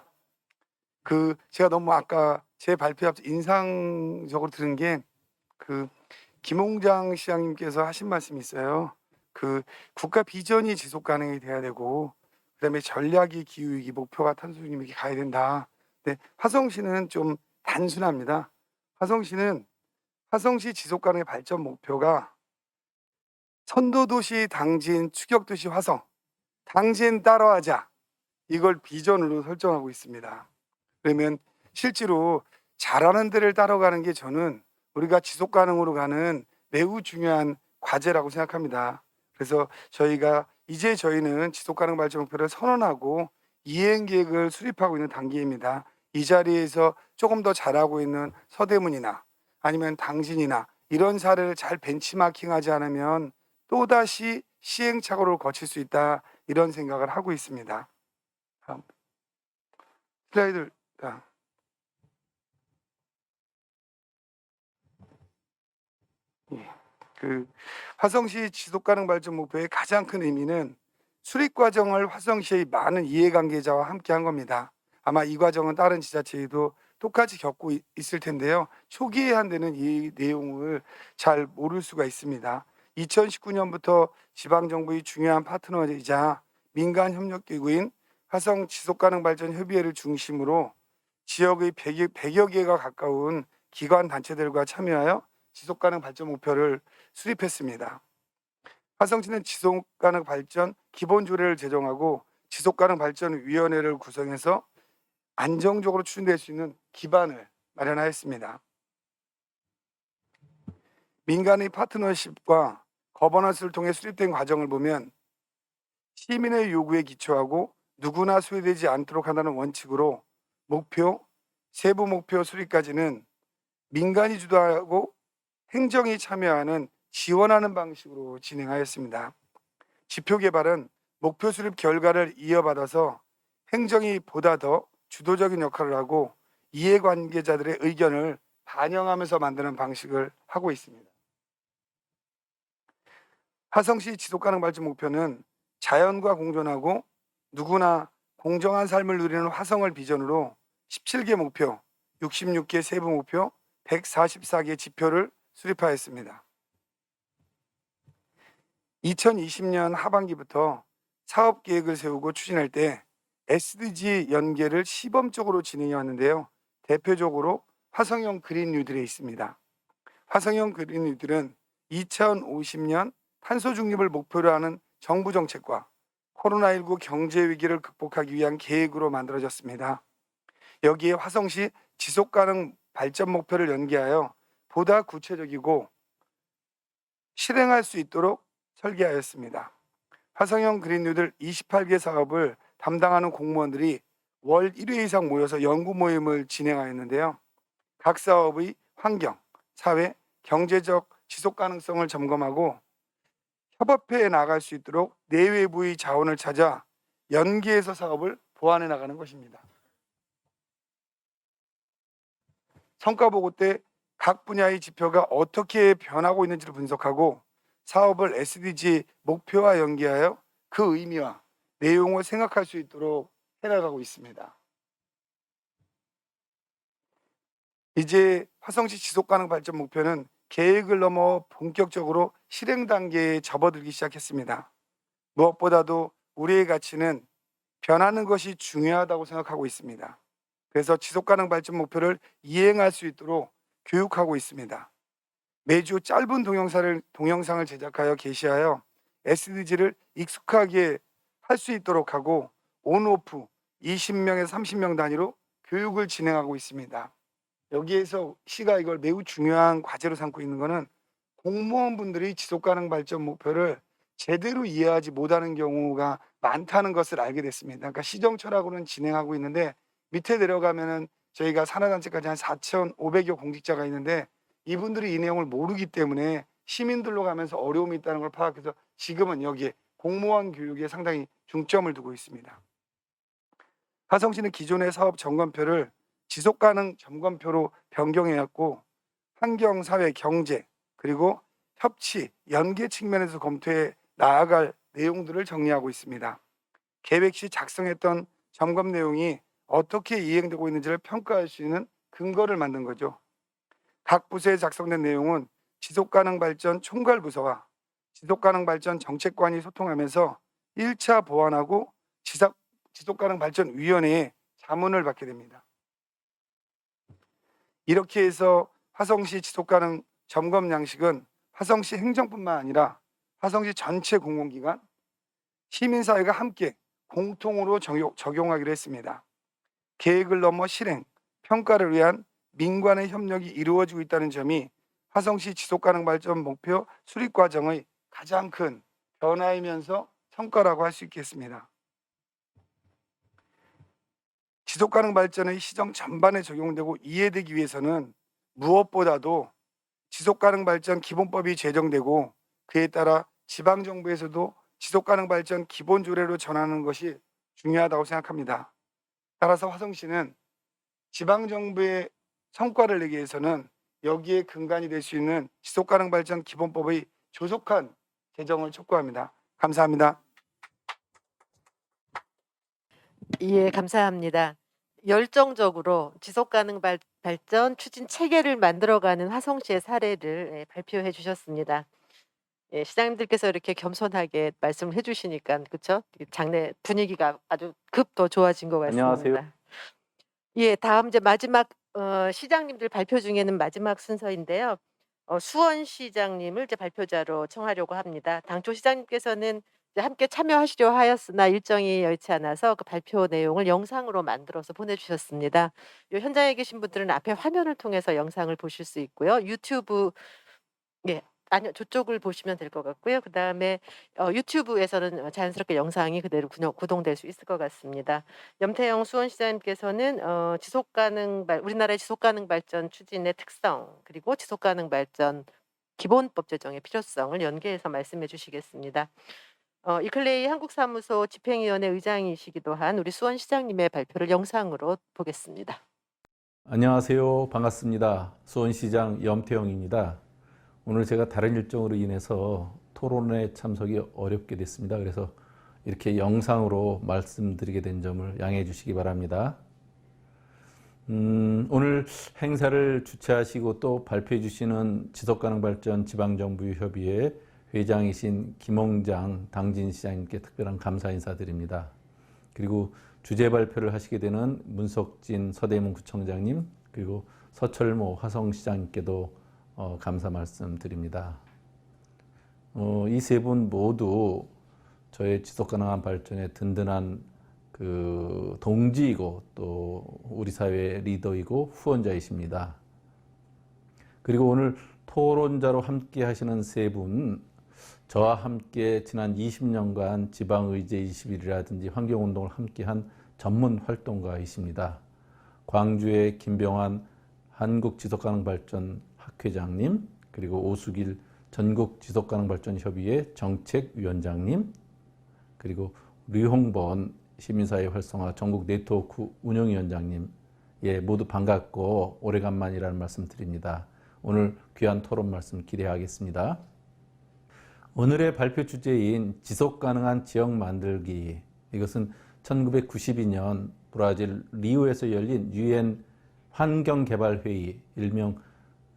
제가 너무 아까 제 발표 앞 인상적으로 들은 게 김홍장 시장님께서 하신 말씀이 있어요. 그 국가 비전이 지속 가능이 돼야 되고 그다음에 전략이 기후위기, 목표가 탄소중립이 가야 된다. 근데 화성시는 좀 단순합니다. 화성시 지속 가능의 발전 목표가 선도도시 당진, 추격도시 화성, 당진 따라하자. 이걸 비전으로 설정하고 있습니다. 그러면 실제로 잘하는 데를 따라가는 게 저는 우리가 지속 가능으로 가는 매우 중요한 과제라고 생각합니다. 그래서 저희는 지속 가능 발전 목표를 선언하고 이행 계획을 수립하고 있는 단계입니다. 이 자리에서 조금 더 잘하고 있는 서대문이나 아니면 당진이나 이런 사례를 잘 벤치마킹하지 않으면 또다시 시행착오를 거칠 수 있다, 이런 생각을 하고 있습니다. 다음 슬라이드. 그 화성시 지속가능 발전 목표의 가장 큰 의미는 수립 과정을 화성시의 많은 이해관계자와 함께 한 겁니다. 아마 이 과정은 다른 지자체에도 똑같이 겪고 있을 텐데요. 초기에 한 데는 이 내용을 잘 모를 수가 있습니다. 2019년부터 지방정부의 중요한 파트너이자 민간 협력기구인 화성 지속가능 발전 협의회를 중심으로 지역의 100여 개가 가까운 기관 단체들과 참여하여 지속가능 발전 목표를 수립했습니다. 화성시는 지속가능 발전 기본조례를 제정하고 지속가능 발전위원회를 구성해서 안정적으로 추진될 수 있는 기반을 마련하였습니다. 민간의 파트너십과 거버넌스를 통해 수립된 과정을 보면 시민의 요구에 기초하고 누구나 소외되지 않도록 한다는 원칙으로 세부 목표 수립까지는 민간이 주도하고 행정이 참여하는 지원하는 방식으로 진행하였습니다. 지표 개발은 목표 수립 결과를 이어받아서 행정이 보다 더 주도적인 역할을 하고 이해관계자들의 의견을 반영하면서 만드는 방식을 하고 있습니다. 화성시 지속가능 발전 목표는 자연과 공존하고 누구나 공정한 삶을 누리는 화성을 비전으로 17개 목표, 66개 세부 목표, 144개 지표를 수립하였습니다. 2020년 하반기부터 사업 계획을 세우고 추진할 때 SDG 연계를 시범적으로 진행해 왔는데요. 대표적으로 화성형 그린 뉴딜에 있습니다. 화성형 그린 뉴딜은 2050년 탄소 중립을 목표로 하는 정부 정책과 코로나19 경제 위기를 극복하기 위한 계획으로 만들어졌습니다. 여기에 화성시 지속가능 발전 목표를 연계하여 보다 구체적이고 실행할 수 있도록 설계하였습니다. 화성형 그린 뉴딜 28개 사업을 담당하는 공무원들이 월 1회 이상 모여서 연구 모임을 진행하였는데요. 각 사업의 환경, 사회, 경제적 지속 가능성을 점검하고 협업해 나갈 수 있도록 내외부의 자원을 찾아 연계해서 사업을 보완해 나가는 것입니다. 성과 보고 때 각 분야의 지표가 어떻게 변하고 있는지를 분석하고 사업을 SDG 목표와 연계하여 그 의미와 내용을 생각할 수 있도록 해나가고 있습니다. 이제 화성시 지속가능 발전 목표는 계획을 넘어 본격적으로 실행 단계에 접어들기 시작했습니다. 무엇보다도 우리의 가치는 변하는 것이 중요하다고 생각하고 있습니다. 그래서 지속가능 발전 목표를 이행할 수 있도록 교육하고 있습니다. 매주 짧은 동영상을 제작하여 게시하여 SDG를 익숙하게 할 수 있도록 하고 온오프 20명에서 30명 단위로 교육을 진행하고 있습니다. 여기에서 시가 이걸 매우 중요한 과제로 삼고 있는 것은 공무원분들이 지속가능 발전 목표를 제대로 이해하지 못하는 경우가 많다는 것을 알게 됐습니다. 그러니까 시정 철학으로는 진행하고 있는데 밑에 내려가면은 저희가 산하단체까지 한 4,500여 공직자가 있는데 이분들이 이 내용을 모르기 때문에 시민들로 가면서 어려움이 있다는 걸 파악해서 지금은 여기에 공무원 교육에 상당히 중점을 두고 있습니다. 화성시는 기존의 사업 점검표를 지속가능 점검표로 변경해왔고 환경, 사회, 경제 그리고 협치, 연계 측면에서 검토해 나아갈 내용들을 정리하고 있습니다. 계획 시 작성했던 점검 내용이 어떻게 이행되고 있는지를 평가할 수 있는 근거를 만든 거죠. 각 부서에 작성된 내용은 지속가능 발전 총괄부서와 지속가능 발전 정책관이 소통하면서 1차 보완하고 지속가능 발전 위원회에 자문을 받게 됩니다. 이렇게 해서 화성시 지속가능 점검 양식은 화성시 행정뿐만 아니라 화성시 전체 공공기관, 시민사회가 함께 공통으로 적용하기로 했습니다. 계획을 넘어 실행, 평가를 위한 민관의 협력이 이루어지고 있다는 점이 화성시 지속가능 발전 목표 수립 과정의 가장 큰 변화이면서 성과라고 할 수 있겠습니다. 지속가능 발전의 시정 전반에 적용되고 이해되기 위해서는 무엇보다도 지속가능 발전 기본법이 제정되고 그에 따라 지방정부에서도 지속가능 발전 기본조례로 전하는 것이 중요하다고 생각합니다. 따라서 화성시는 지방정부의 성과를 내기 위해서는 여기에 근간이 될 수 있는 지속가능 발전 기본법의 조속한 제정을 촉구합니다. 감사합니다. 예, 감사합니다. 열정적으로 지속가능 발전 추진 체계를 만들어가는 화성시의 사례를 발표해 주셨습니다. 예, 시장님들께서 이렇게 겸손하게 말씀을 해주시니까 그렇죠? 장내 분위기가 아주 급 더 좋아진 것 같습니다. 안녕하세요. 예, 다음 이제 마지막 시장님들 발표 중에는 마지막 순서인데요. 수원시장님을 이제 발표자로 청하려고 합니다. 당초 시장님께서는 이제 함께 참여하시려 하였으나 일정이 여의치 않아서 그 발표 내용을 영상으로 만들어서 보내주셨습니다. 요 현장에 계신 분들은 앞에 화면을 통해서 영상을 보실 수 있고요. 유튜브 예. 아니요. 저쪽을 보시면 될 것 같고요. 그다음에 유튜브에서는 자연스럽게 영상이 그대로 구동될 수 있을 것 같습니다. 염태영 수원시장님께서는 우리나라의 지속가능 발전 추진의 특성 그리고 지속가능 발전 기본법 제정의 필요성을 연계해서 말씀해 주시겠습니다. 이클레이 한국사무소 집행위원회 의장이시기도 한 우리 수원시장님의 발표를 영상으로 보겠습니다. 안녕하세요. 반갑습니다. 수원시장 염태영입니다. 오늘 제가 다른 일정으로 인해서 토론에 참석이 어렵게 됐습니다. 그래서 이렇게 영상으로 말씀드리게 된 점을 양해해 주시기 바랍니다. 오늘 행사를 주최하시고 또 발표해 주시는 지속가능발전 지방정부협의회 회장이신 김홍장 당진시장님께 특별한 감사 인사드립니다. 그리고 주제 발표를 하시게 되는 문석진 서대문 구청장님 그리고 서철모 화성시장님께도 감사 말씀드립니다. 이 세 분 모두 저의 지속가능한 발전의 든든한 그 동지이고 또 우리 사회의 리더이고 후원자이십니다. 그리고 오늘 토론자로 함께 하시는 세 분, 저와 함께 지난 20년간 지방의제 20일이라든지 환경운동을 함께한 전문 활동가이십니다. 광주의 김병환 한국지속가능발전 학회장님, 그리고 오수길 전국지속가능발전협의회 정책위원장님, 그리고 류홍번 시민사회 활성화 전국 네트워크 운영위원장님, 예, 모두 반갑고 오래간만이라는 말씀 드립니다. 오늘 귀한 토론 말씀 기대하겠습니다. 오늘의 발표 주제인 지속가능한 지역 만들기, 이것은 1992년 브라질 리우에서 열린 유엔 환경개발회의, 일명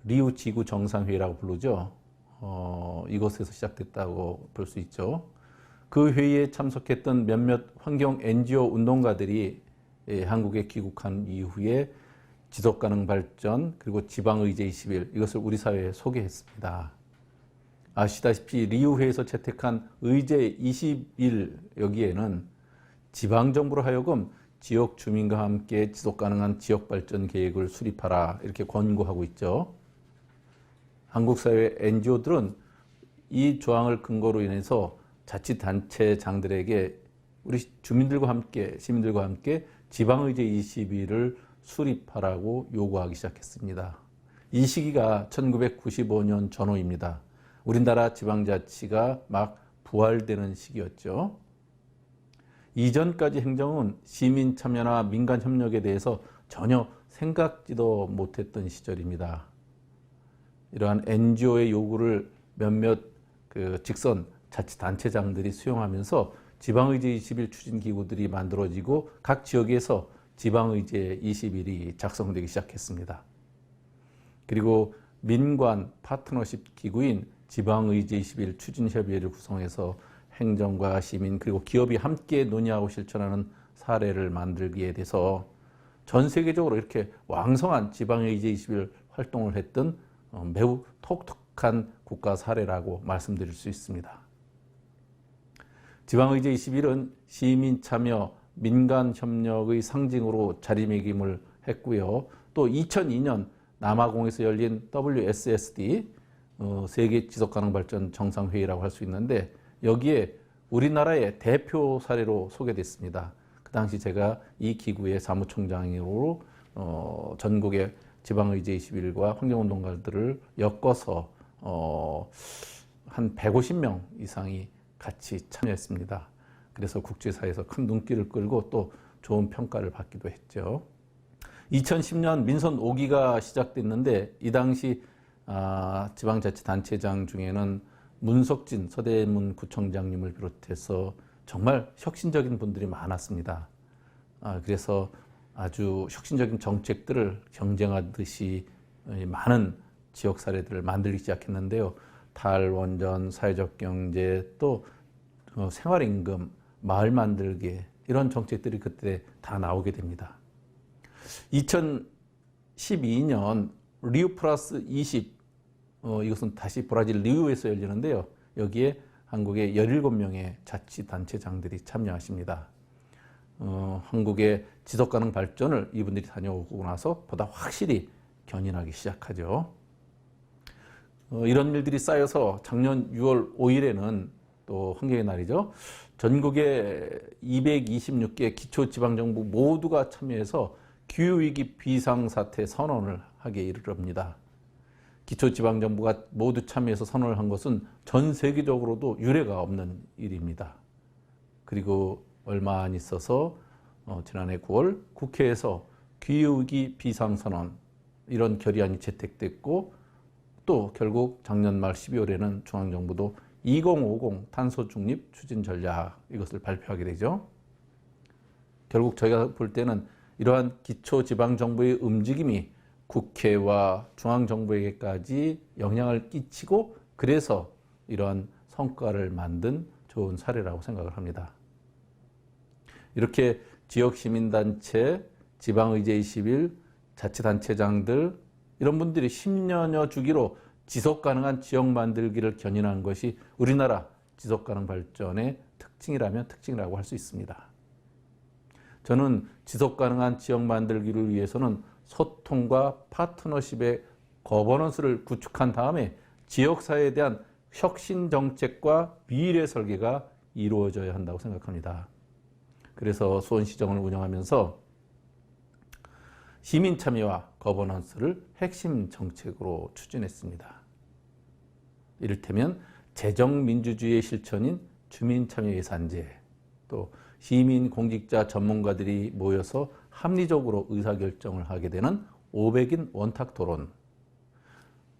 리우 지구 정상회의라고 부르죠. 이곳에서 시작됐다고 볼 수 있죠. 그 회의에 참석했던 몇몇 환경 NGO 운동가들이 한국에 귀국한 이후에 지속가능 발전 그리고 지방의제 20일 이것을 우리 사회에 소개했습니다. 아시다시피 리우회에서 채택한 의제 20일 여기에는 지방정부로 하여금 지역 주민과 함께 지속가능한 지역발전 계획을 수립하라 이렇게 권고하고 있죠. 한국사회 NGO들은 이 조항을 근거로 인해서 자치단체장들에게 우리 주민들과 함께 시민들과 함께 지방의제 20일을 수립하라고 요구하기 시작했습니다. 이 시기가 1995년 전후입니다. 우리나라 지방자치가 막 부활되는 시기였죠. 이전까지 행정은 시민 참여나 민간 협력에 대해서 전혀 생각지도 못했던 시절입니다. 이러한 NGO의 요구를 몇몇 직선 자치단체장들이 수용하면서 지방의제 20일 추진기구들이 만들어지고 각 지역에서 지방의제 20일이 작성되기 시작했습니다. 그리고 민관 파트너십 기구인 지방의제21 추진협의회를 구성해서 행정과 시민 그리고 기업이 함께 논의하고 실천하는 사례를 만들기에 돼서 전 세계적으로 이렇게 왕성한 지방의제21 활동을 했던 매우 독특한 국가 사례라고 말씀드릴 수 있습니다. 지방의제21은 시민 참여, 민간 협력의 상징으로 자리매김을 했고요. 또 2002년 남아공에서 열린 WSSD 세계 지속가능 발전 정상회의라고 할 수 있는데 여기에 우리나라의 대표 사례로 소개됐습니다. 그 당시 제가 이 기구의 사무총장으로 전국의 지방의제21과 환경운동가들을 엮어서 한 150명 이상이 같이 참여했습니다. 그래서 국제사회에서 큰 눈길을 끌고 또 좋은 평가를 받기도 했죠. 2010년 민선 5기가 시작됐는데 이 당시 지방자치단체장 중에는 문석진 서대문 구청장님을 비롯해서 정말 혁신적인 분들이 많았습니다. 그래서 아주 혁신적인 정책들을 경쟁하듯이 많은 지역 사례들을 만들기 시작했는데요. 탈원전, 사회적 경제, 또 생활임금, 마을 만들기 이런 정책들이 그때 다 나오게 됩니다. 2012년 리우 플러스 20 이것은 다시 브라질 리우에서 열리는데요. 여기에 한국의 17명의 자치단체장들이 참여하십니다. 한국의 지속가능 발전을 이분들이 다녀오고 나서 보다 확실히 견인하기 시작하죠. 이런 일들이 쌓여서 작년 6월 5일에는 또 환경의 날이죠. 전국의 226개 기초지방정부 모두가 참여해서 기후위기 비상사태 선언을 하게 이르릅니다. 기초지방정부가 모두 참여해서 선언을 한 것은 전 세계적으로도 유례가 없는 일입니다. 그리고 얼마 안 있어서 지난해 9월 국회에서 기후위기 비상선언 이런 결의안이 채택됐고 또 결국 작년 말 12월에는 중앙정부도 2050 탄소중립 추진전략 이것을 발표하게 되죠. 결국 저희가 볼 때는 이러한 기초지방정부의 움직임이 국회와 중앙정부에게까지 영향을 끼치고 그래서 이러한 성과를 만든 좋은 사례라고 생각을 합니다. 이렇게 지역시민단체, 지방의제21, 자치단체장들 이런 분들이 10년여 주기로 지속가능한 지역 만들기를 견인한 것이 우리나라 지속가능 발전의 특징이라면 특징이라고 할 수 있습니다. 저는 지속가능한 지역 만들기를 위해서는 소통과 파트너십의 거버넌스를 구축한 다음에 지역사회에 대한 혁신 정책과 미래 설계가 이루어져야 한다고 생각합니다. 그래서 수원시정을 운영하면서 시민 참여와 거버넌스를 핵심 정책으로 추진했습니다. 이를테면 재정민주주의의 실천인 주민참여예산제, 또 시민 공직자 전문가들이 모여서 합리적으로 의사결정을 하게 되는 500인 원탁토론,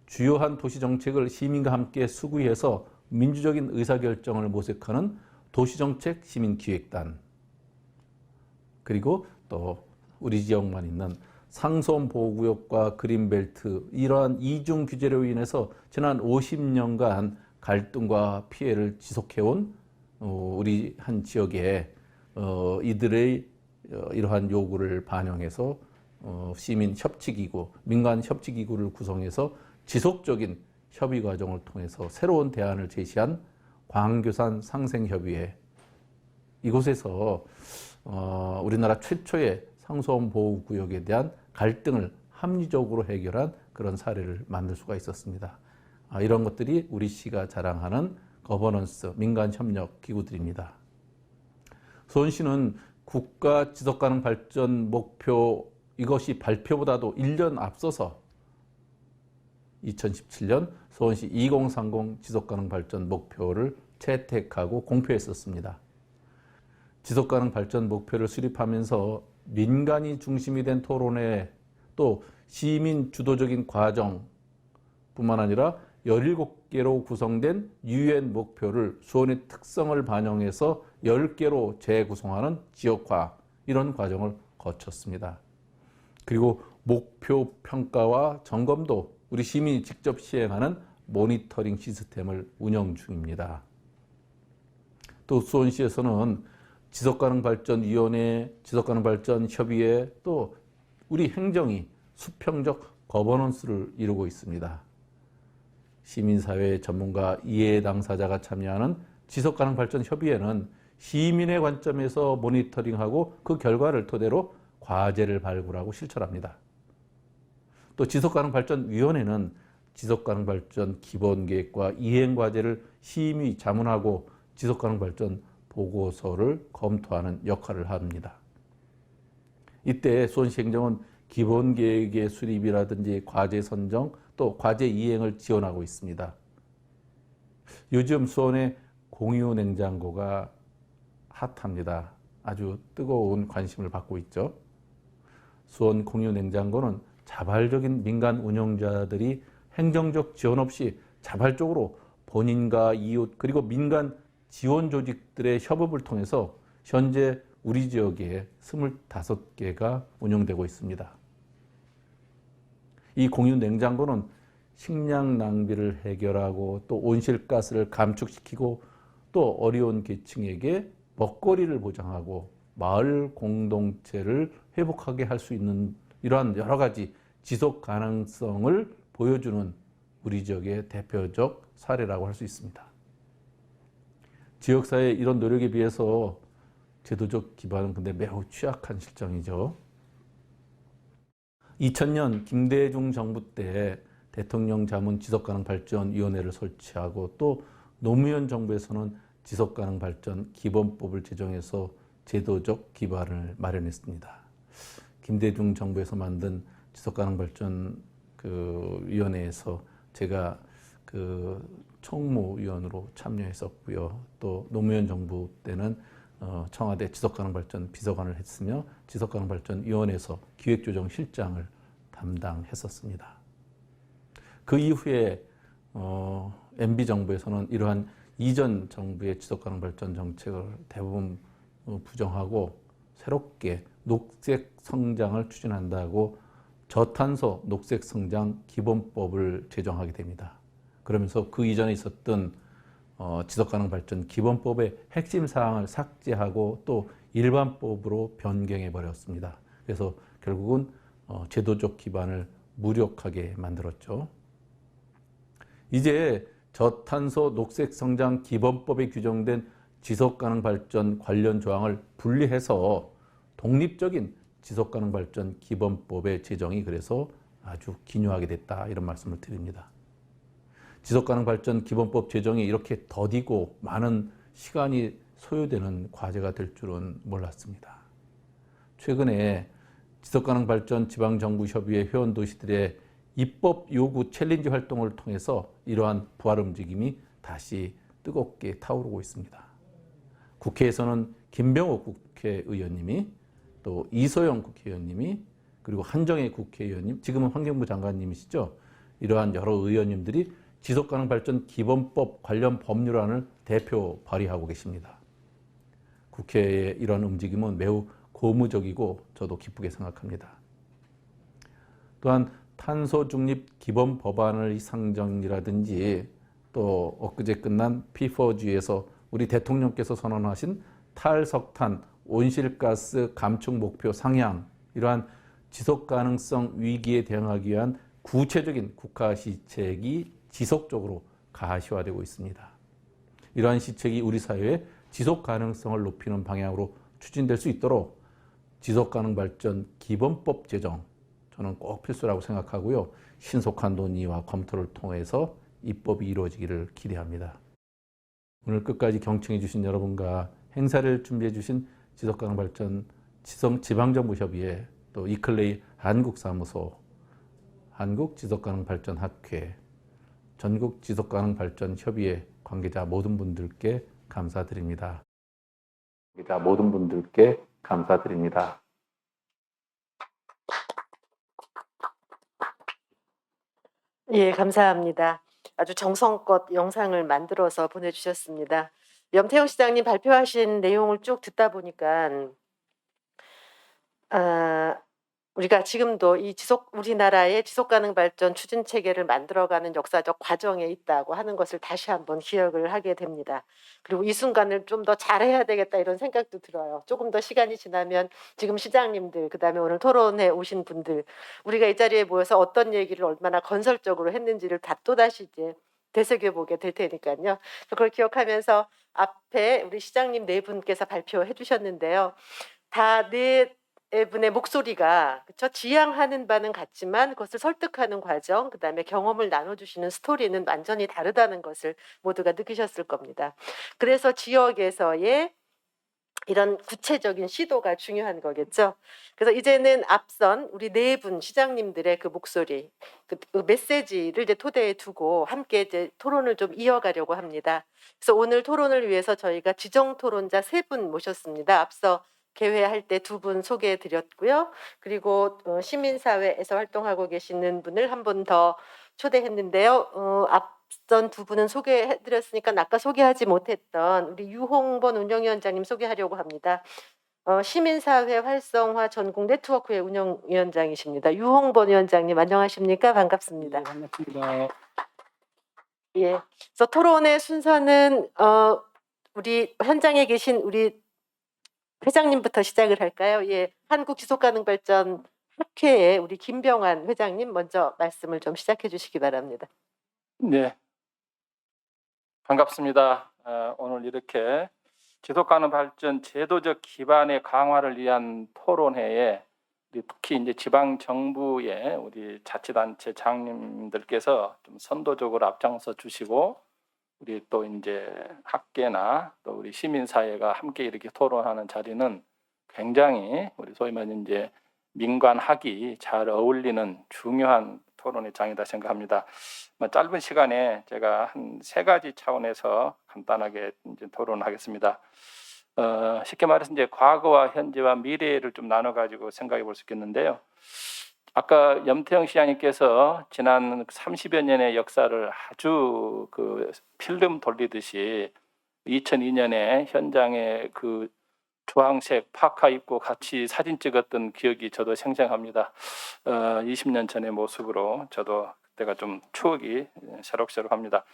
주요한 도시정책을 시민과 함께 수구해서 민주적인 의사결정을 모색하는 도시정책 시민기획단, 그리고 또 우리 지역만 있는 상수원보호구역과 그린벨트 이러한 이중 규제로 인해서 지난 50년간 갈등과 피해를 지속해온 우리 한 지역에 이들의 이러한 요구를 반영해서 시민 협치기구, 민간 협치기구를 구성해서 지속적인 협의 과정을 통해서 새로운 대안을 제시한 광교산 상생협의회, 이곳에서 우리나라 최초의 상수원 보호구역에 대한 갈등을 합리적으로 해결한 그런 사례를 만들 수가 있었습니다. 이런 것들이 우리 시가 자랑하는 거버넌스, 민간 협력 기구들입니다. 수원시는 국가 지속가능 발전 목표 이것이 발표보다도 1년 앞서서 2017년 수원시 2030 지속가능 발전 목표를 채택하고 공표했었습니다. 지속가능 발전 목표를 수립하면서 민간이 중심이 된 토론회 또 시민 주도적인 과정 뿐만 아니라 17개로 구성된 UN 목표를 수원의 특성을 반영해서 10개로 재구성하는 지역화 이런 과정을 거쳤습니다. 그리고 목표 평가와 점검도 우리 시민이 직접 시행하는 모니터링 시스템을 운영 중입니다. 또 수원시에서는 지속가능발전위원회, 지속가능발전협의회, 또 우리 행정이 수평적 거버넌스를 이루고 있습니다. 시민사회 전문가 이해 당사자가 참여하는 지속가능발전협의회는 시민의 관점에서 모니터링하고 그 결과를 토대로 과제를 발굴하고 실천합니다. 또 지속가능발전위원회는 지속가능발전 기본계획과 이행과제를 심의 자문하고 지속가능발전 보고서를 검토하는 역할을 합니다. 이때 수원시 행정은 기본계획의 수립이라든지 과제 선정, 또 과제 이행을 지원하고 있습니다. 요즘 수원의 공유냉장고가 핫합니다. 아주 뜨거운 관심을 받고 있죠. 수원 공유냉장고는 자발적인 민간 운영자들이 행정적 지원 없이 자발적으로 본인과 이웃 그리고 민간 지원 조직들의 협업을 통해서 현재 우리 지역에 25개가 운영되고 있습니다. 이 공유 냉장고는 식량 낭비를 해결하고 또 온실가스를 감축시키고 또 어려운 계층에게 먹거리를 보장하고 마을 공동체를 회복하게 할 수 있는 이러한 여러 가지 지속 가능성을 보여주는 우리 지역의 대표적 사례라고 할 수 있습니다. 지역사회의 이런 노력에 비해서 제도적 기반은 근데 매우 취약한 실정이죠. 2000년 김대중 정부 때 대통령 자문 지속가능발전위원회를 설치하고 또 노무현 정부에서는 지속가능발전 기본법을 제정해서 제도적 기반을 마련했습니다. 김대중 정부에서 만든 지속가능발전 위원회에서 제가 총무위원으로 참여했었고요. 또 노무현 정부 때는 청와대 지속가능발전 비서관을 했으며 지속가능발전위원회에서 기획조정실장을 담당했었습니다. 그 이후에 MB 정부에서는 이러한 이전 정부의 지속가능발전 정책을 대부분 부정하고 새롭게 녹색 성장을 추진한다고 저탄소 녹색 성장 기본법을 제정하게 됩니다. 그러면서 그 이전에 있었던 지속가능발전 기본법의 핵심 사항을 삭제하고 또 일반법으로 변경해 버렸습니다. 그래서 결국은 제도적 기반을 무력하게 만들었죠. 이제 저탄소 녹색 성장 기본법에 규정된 지속가능발전 관련 조항을 분리해서 독립적인 지속가능발전 기본법의 제정이 그래서 아주 기묘하게 됐다 이런 말씀을 드립니다. 지속가능발전 기본법 제정이 이렇게 더디고 많은 시간이 소요되는 과제가 될 줄은 몰랐습니다. 최근에 지속가능발전 지방정부협의회 회원도시들의 입법 요구 챌린지 활동을 통해서 이러한 부활 움직임이 다시 뜨겁게 타오르고 있습니다. 국회에서는 김병옥 국회의원님이 또 이소영 국회의원님이 그리고 한정혜 국회의원님, 지금은 환경부 장관님이시죠. 이러한 여러 의원님들이 지속가능발전 기본법 관련 법률안을 대표 발의하고 계십니다. 국회의 이런 움직임은 매우 고무적이고 저도 기쁘게 생각합니다. 또한 탄소 중립 기본 법안의 상정이라든지 또 엊그제 끝난 P4G에서 우리 대통령께서 선언하신 탈석탄 온실가스 감축 목표 상향, 이러한 지속가능성 위기에 대응하기 위한 구체적인 국가 시책이 지속적으로 가시화되고 있습니다. 이러한 시책이 우리 사회의 지속가능성을 높이는 방향으로 추진될 수 있도록 지속가능발전 기본법 제정, 저는 꼭 필수라고 생각하고요. 신속한 논의와 검토를 통해서 입법이 이루어지기를 기대합니다. 오늘 끝까지 경청해 주신 여러분과 행사를 준비해 주신 지속가능발전 지방정부협의회, 또 이클레이 한국사무소, 한국지속가능발전학회, 전국지속가능발전협의회 관계자 모든 분들께 감사드립니다. 모든 분들께 감사드립니다. 예, 감사합니다. 아주 정성껏 영상을 만들어서 보내주셨습니다. 염태영 시장님 발표하신 내용을 쭉 듣다 보니까 우리가 지금도 우리나라의 지속 가능 발전 추진 체계를 만들어가는 역사적 과정에 있다고 하는 것을 다시 한번 기억을 하게 됩니다. 그리고 이 순간을 좀 더 잘해야 되겠다 이런 생각도 들어요. 조금 더 시간이 지나면 지금 시장님들, 그다음에 오늘 토론에 오신 분들, 우리가 이 자리에 모여서 어떤 얘기를 얼마나 건설적으로 했는지를 다 또다시 이제 되새겨보게 될 테니까요. 그걸 기억하면서 앞에 우리 시장님 네 분께서 발표해 주셨는데요. 다 네 분의 목소리가 그쵸? 지향하는 바는 같지만 그것을 설득하는 과정, 그다음에 경험을 나눠주시는 스토리는 완전히 다르다는 것을 모두가 느끼셨을 겁니다. 그래서 지역에서의 이런 구체적인 시도가 중요한 거겠죠. 그래서 이제는 앞선 우리 네 분 시장님들의 그 목소리, 그 메시지를 이제 토대에 두고 함께 이제 토론을 좀 이어가려고 합니다. 그래서 오늘 토론을 위해서 저희가 지정 토론자 3분 모셨습니다. 앞서 개회할 때 2분 소개해 드렸고요. 그리고 시민사회에서 활동하고 계시는 분을 한 분 더 초대했는데요. 앞선 2분은 소개해 드렸으니까 아까 소개하지 못했던 우리 유홍번 운영위원장님 소개하려고 합니다. 시민사회 활성화 전국 네트워크의 운영위원장이십니다. 유홍번 위원장님 안녕하십니까? 반갑습니다. 네, 반갑습니다. 예. 그래서 토론의 순서는 우리 현장에 계신 우리 회장님부터 시작을 할까요? 예. 한국지속가능발전 학회의 우리 김병환 회장님 먼저 말씀을 좀 시작해 주시기 바랍니다. 네, 반갑습니다. 오늘 이렇게 지속가능 발전 제도적 기반의 강화를 위한 토론회에 특히 이제 지방 정부의 우리 자치단체 장님들께서 좀 선도적으로 앞장서 주시고 우리 또 이제 학계나 또 우리 시민사회가 함께 이렇게 토론하는 자리는 굉장히 우리 소위 말하는 이제 민관학이 잘 어울리는 중요한 토론의 장이다 생각합니다. 짧은 시간에 제가 한 3가지 차원에서 간단하게 이제 토론하겠습니다. 쉽게 말해서 이제 과거와 현재와 미래를 좀 나눠 가지고 생각해 볼 수 있겠는데요. 아까 염태영 시장님께서 지난 30여 년의 역사를 아주 그 필름 돌리듯이 2002년에 현장에 그 주황색 파카 입고 같이 사진 찍었던 기억이 저도 생생합니다. 20년 전의 모습으로 저도 그때가 좀 추억이 새록새록합니다.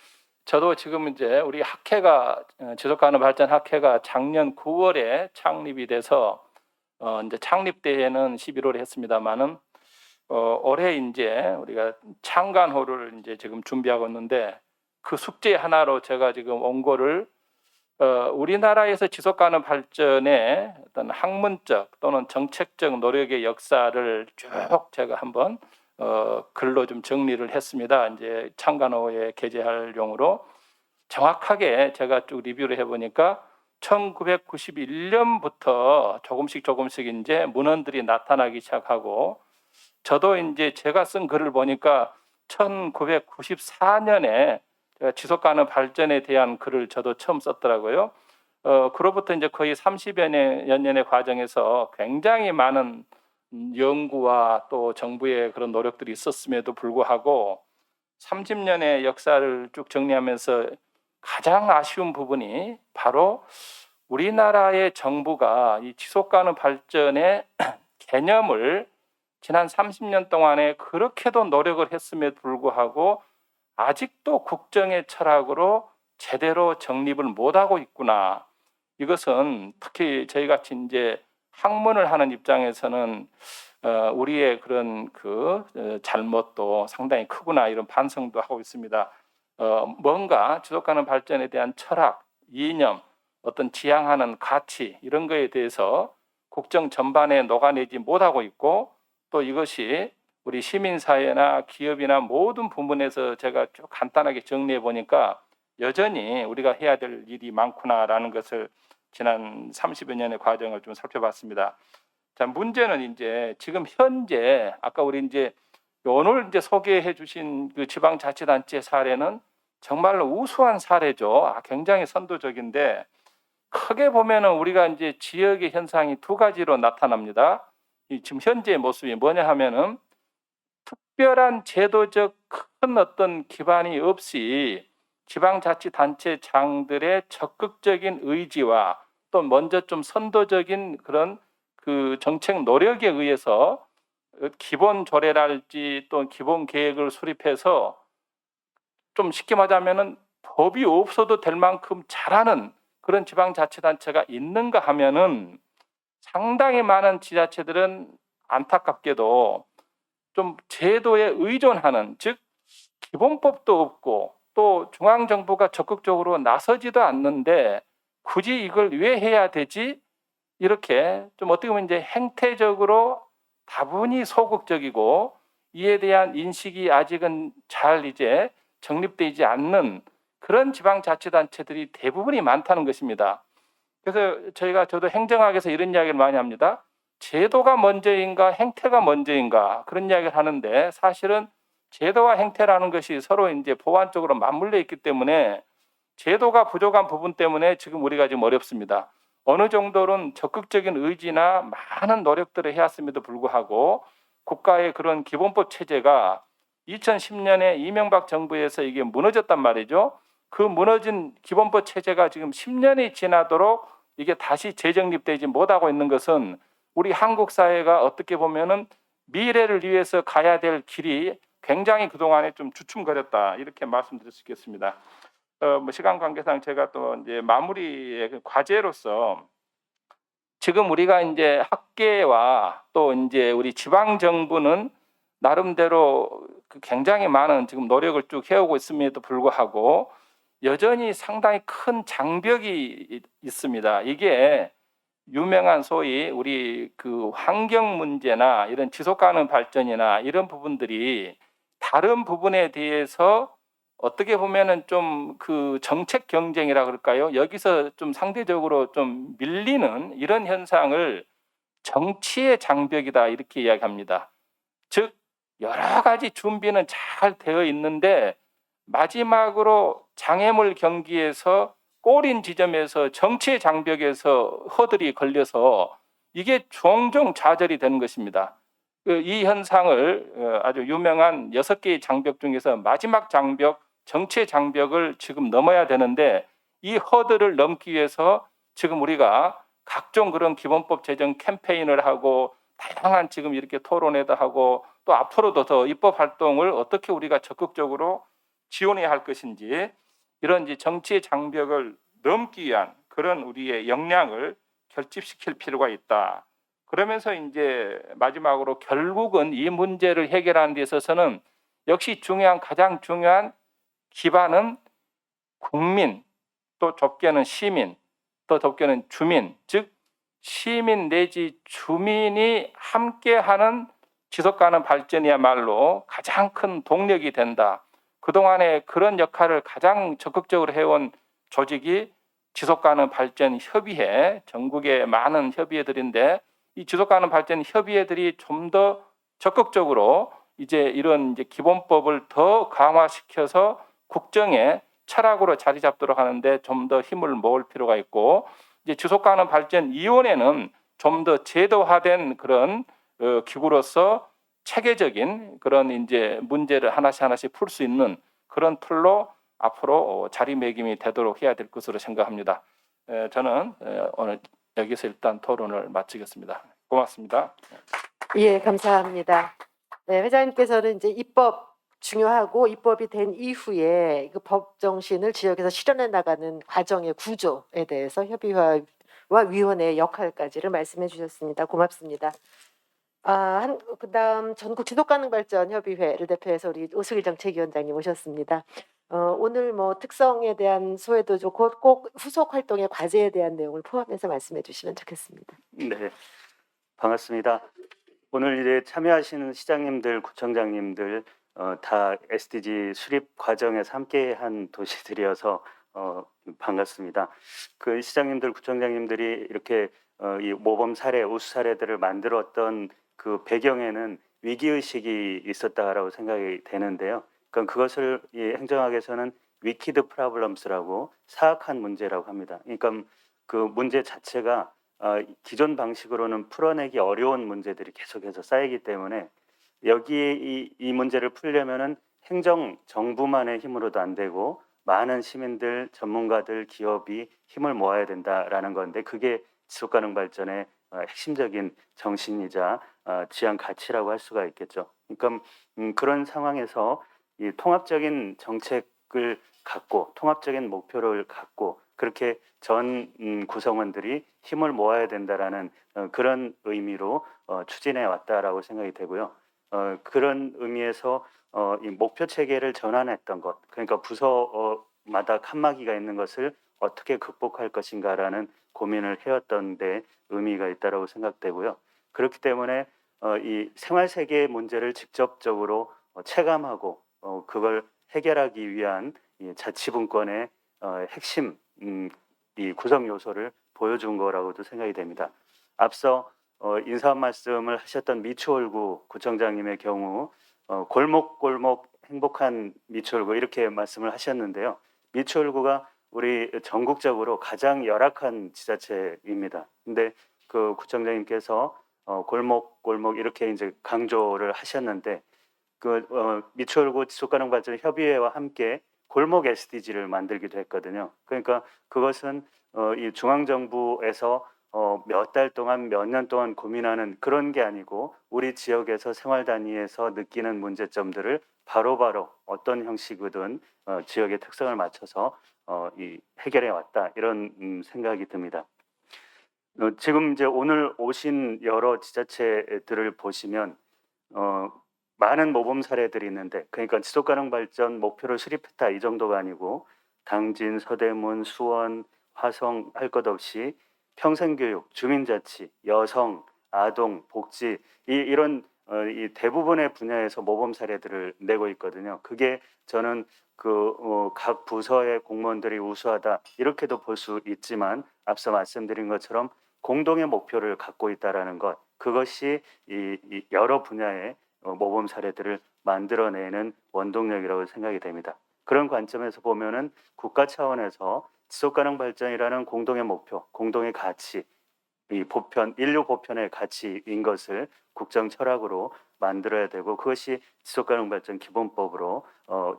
저도 지금 이제 우리 학회가 지속가능 발전 학회가 작년 9월에 창립이 돼서 이제 창립 대회는 11월에 했습니다만은 올해 이제 우리가 창간호를 이제 지금 준비하고 있는데 그 숙제 하나로 제가 지금 원고를 우리나라에서 지속가능 발전의 어떤 학문적 또는 정책적 노력의 역사를 쭉 제가 한번 글로 좀 정리를 했습니다. 이제 창간호에 게재할 용으로 정확하게 제가 쭉 리뷰를 해보니까 1991년부터 조금씩 이제 문헌들이 나타나기 시작하고 저도 이제 제가 쓴 글을 보니까 1994년에 제가 지속가능 발전에 대한 글을 저도 처음 썼더라고요. 그로부터 이제 거의 30여 년의 과정에서 굉장히 많은 연구와 또 정부의 그런 노력들이 있었음에도 불구하고 30년의 역사를 쭉 정리하면서 가장 아쉬운 부분이 바로 우리나라의 정부가 이 지속가능 발전의 개념을 지난 30년 동안에 그렇게도 노력을 했음에도 불구하고 아직도 국정의 철학으로 제대로 정립을 못하고 있구나. 이것은 특히 저희같이 이제 학문을 하는 입장에서는 우리의 그런 그 잘못도 상당히 크구나 이런 반성도 하고 있습니다. 뭔가 지속가능 발전에 대한 철학, 이념, 어떤 지향하는 가치 이런 거에 대해서 국정 전반에 녹아내지 못하고 있고 또 이것이 우리 시민사회나 기업이나 모든 부분에서 제가 쭉 간단하게 정리해 보니까 여전히 우리가 해야 될 일이 많구나라는 것을 지난 30여 년의 과정을 좀 살펴봤습니다. 자, 문제는 이제 지금 현재 아까 우리 이제 오늘 이제 소개해 주신 그 지방자치단체 사례는 정말로 우수한 사례죠. 굉장히 선도적인데 크게 보면은 우리가 이제 지역의 현상이 2가지로 나타납니다. 이 지금 현재의 모습이 뭐냐 하면은 특별한 제도적 큰 어떤 기반이 없이 지방자치단체장들의 적극적인 의지와 또 먼저 좀 선도적인 그런 그 정책 노력에 의해서 기본 조례랄지 또 기본 계획을 수립해서 좀 쉽게 말하면은 법이 없어도 될 만큼 잘하는 그런 지방자치단체가 있는가 하면은 상당히 많은 지자체들은 안타깝게도 좀 제도에 의존하는, 즉 기본법도 없고 또 중앙정부가 적극적으로 나서지도 않는데 굳이 이걸 왜 해야 되지? 이렇게 좀 어떻게 보면 이제 행태적으로 다분히 소극적이고 이에 대한 인식이 아직은 잘 이제 정립되지 않는 그런 지방자치단체들이 대부분이 많다는 것입니다. 그래서 저도 행정학에서 이런 이야기를 많이 합니다. 제도가 먼저인가 행태가 먼저인가 그런 이야기를 하는데 사실은 제도와 행태라는 것이 서로 이제 보완적으로 맞물려 있기 때문에 제도가 부족한 부분 때문에 지금 우리가 지금 어렵습니다. 어느 정도는 적극적인 의지나 많은 노력들을 해왔음에도 불구하고 국가의 그런 기본법 체제가 2010년에 이명박 정부에서 이게 무너졌단 말이죠. 그 무너진 기본법 체제가 지금 10년이 지나도록 이게 다시 재정립되지 못하고 있는 것은 우리 한국 사회가 어떻게 보면은 미래를 위해서 가야 될 길이 굉장히 그동안에 좀 주춤거렸다 이렇게 말씀드릴 수 있겠습니다. 뭐 시간 관계상 제가 또 이제 마무리의 그 과제로서 지금 우리가 이제 학계와 또 이제 우리 지방 정부는 나름대로 그 굉장히 많은 지금 노력을 쭉 해오고 있음에도 불구하고 여전히 상당히 큰 장벽이 있습니다. 이게 유명한 소위 우리 그 환경 문제나 이런 지속 가능 발전이나 이런 부분들이 다른 부분에 대해서 어떻게 보면은 좀 그 정책 경쟁이라 그럴까요? 여기서 좀 상대적으로 좀 밀리는 이런 현상을 정치의 장벽이다 이렇게 이야기합니다. 즉 여러 가지 준비는 잘 되어 있는데 마지막으로 장애물 경기에서 꼬린 지점에서 정치의 장벽에서 허들이 걸려서 이게 종종 좌절이 되는 것입니다. 이 현상을 아주 유명한 6개의 장벽 중에서 마지막 장벽, 정치의 장벽을 지금 넘어야 되는데 이 허들을 넘기 위해서 지금 우리가 각종 그런 기본법 제정 캠페인을 하고 다양한 지금 이렇게 토론회도 하고 또 앞으로도 더 입법 활동을 어떻게 우리가 적극적으로 지원해야 할 것인지 이런 이제 정치의 장벽을 넘기 위한 그런 우리의 역량을 결집시킬 필요가 있다. 그러면서 이제 마지막으로 결국은 이 문제를 해결하는 데 있어서는 역시 가장 중요한 기반은 국민, 또 좁게는 시민, 또 좁게는 주민, 즉 시민 내지 주민이 함께하는 지속가능 발전이야말로 가장 큰 동력이 된다. 그동안에 그런 역할을 가장 적극적으로 해온 조직이 지속가능 발전 협의회, 전국의 많은 협의회들인데 이 지속가능 발전 협의회들이 좀 더 적극적으로 이제 이런 이제 기본법을 더 강화시켜서 국정의 철학으로 자리 잡도록 하는데 좀 더 힘을 모을 필요가 있고 이제 지속가능 발전 위원회는 좀 더 제도화된 그런 기구로서 체계적인 그런 이제 문제를 하나씩 풀 수 있는 그런 틀로 앞으로 자리매김이 되도록 해야 될 것으로 생각합니다. 저는 오늘 여기서 일단 토론을 마치겠습니다. 고맙습니다. 예, 감사합니다. 네, 회장님께서는 이제 입법 중요하고 입법이 된 이후에 그 법 정신을 지역에서 실현해 나가는 과정의 구조에 대해서 협의회와 위원회의 역할까지를 말씀해 주셨습니다. 고맙습니다. 그다음 전국 지속가능발전협의회를 대표해서 우리 오승일 정책위원장님 오셨습니다. 오늘 뭐 특성에 대한 소회도 좋고 꼭 후속 활동의 과제에 대한 내용을 포함해서 말씀해 주시면 좋겠습니다. 네, 반갑습니다. 오늘 이제 참여하시는 시장님들, 구청장님들 다 SDG 수립 과정에서 함께한 도시들이어서 반갑습니다. 그 시장님들, 구청장님들이 이렇게 이 모범 사례, 우수 사례들을 만들었던 그 배경에는 위기의식이 있었다라고 생각이 되는데요. 그러니까 그것을 이 행정학에서는 위키드 프로블럼스라고 사악한 문제라고 합니다. 그러니까 그 문제 자체가 기존 방식으로는 풀어내기 어려운 문제들이 계속해서 쌓이기 때문에 여기에 이 문제를 풀려면은 행정 정부만의 힘으로도 안 되고 많은 시민들, 전문가들, 기업이 힘을 모아야 된다라는 건데 그게 지속가능 발전의 핵심적인 정신이자 지향 가치라고 할 수가 있겠죠. 그러니까 그런 상황에서 이 통합적인 정책을 갖고 통합적인 목표를 갖고 그렇게 전 구성원들이 힘을 모아야 된다라는 그런 의미로 추진해 왔다라고 생각이 되고요. 그런 의미에서 이 목표 체계를 전환했던 것, 그러니까 부서마다 칸막이가 있는 것을 어떻게 극복할 것인가라는 고민을 해왔던 데 의미가 있다라고 생각되고요. 그렇기 때문에 이 생활 세계의 문제를 직접적으로 체감하고 그걸 해결하기 위한 이 자치분권의 핵심 이 구성 요소를 보여준 거라고도 생각이 됩니다. 앞서 인사 말씀을 하셨던 미추홀구 구청장님의 경우 골목골목 행복한 미추홀구 이렇게 말씀을 하셨는데요. 미추홀구가 우리 전국적으로 가장 열악한 지자체입니다. 근데 그 구청장님께서 골목골목 이렇게 이제 강조를 하셨는데 미추홀구 지속가능발전 협의회와 함께 골목 SDG를 만들기도 했거든요. 그러니까 그것은 이 중앙정부에서 몇 달 동안 몇 년 동안 고민하는 그런 게 아니고 우리 지역에서 생활 단위에서 느끼는 문제점들을 바로바로 어떤 형식이든 지역의 특성을 맞춰서 이 해결해 왔다 이런 생각이 듭니다. 지금 이제 오늘 오신 여러 지자체들을 보시면 많은 모범 사례들이 있는데 그러니까 지속가능 발전 목표를 수립했다 이 정도가 아니고 당진, 서대문, 수원, 화성 할 것 없이 평생교육, 주민자치, 여성, 아동, 복지 이런 이 대부분의 분야에서 모범 사례들을 내고 있거든요. 그게 저는 각 부서의 공무원들이 우수하다 이렇게도 볼 수 있지만 앞서 말씀드린 것처럼 공동의 목표를 갖고 있다라는 것 그것이 이 여러 분야의 모범 사례들을 만들어내는 원동력이라고 생각이 됩니다. 그런 관점에서 보면은 국가 차원에서 지속가능 발전이라는 공동의 목표, 공동의 가치, 이 보편, 인류 보편의 가치인 것을 국정 철학으로 만들어야 되고 그것이 지속가능 발전 기본법으로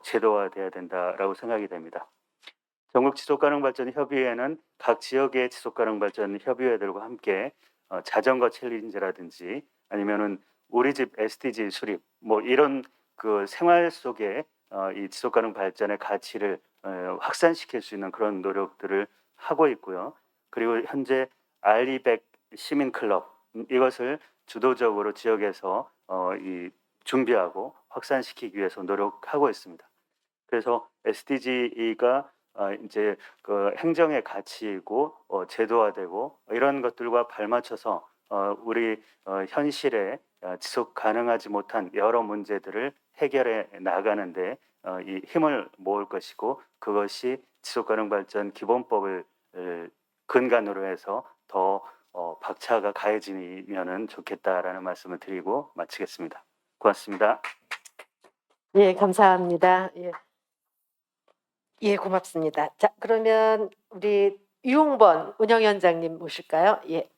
제도화돼야 된다라고 생각이 됩니다. 전국 지속가능 발전 협의회는 각 지역의 지속가능 발전 협의회들과 함께 자전거 챌린지라든지 아니면은 우리 집 SDG 수립 뭐 이런 그 생활 속에 이 지속가능 발전의 가치를 확산시킬 수 있는 그런 노력들을 하고 있고요. 그리고 현재 R200 시민클럽 이것을 주도적으로 지역에서 이 준비하고 확산시키기 위해서 노력하고 있습니다. 그래서 SDG가 이제 그 행정의 가치이고 제도화되고 이런 것들과 발맞춰서 우리 현실에 지속 가능하지 못한 여러 문제들을 해결해 나가는데 이 힘을 모을 것이고 그것이 지속가능 발전 기본법을 근간으로 해서 더 박차가 가해지면은 좋겠다라는 말씀을 드리고 마치겠습니다. 고맙습니다. 예, 감사합니다. 예. 예, 고맙습니다. 자, 그러면 우리 유홍번 운영위원장님 모실까요? 예.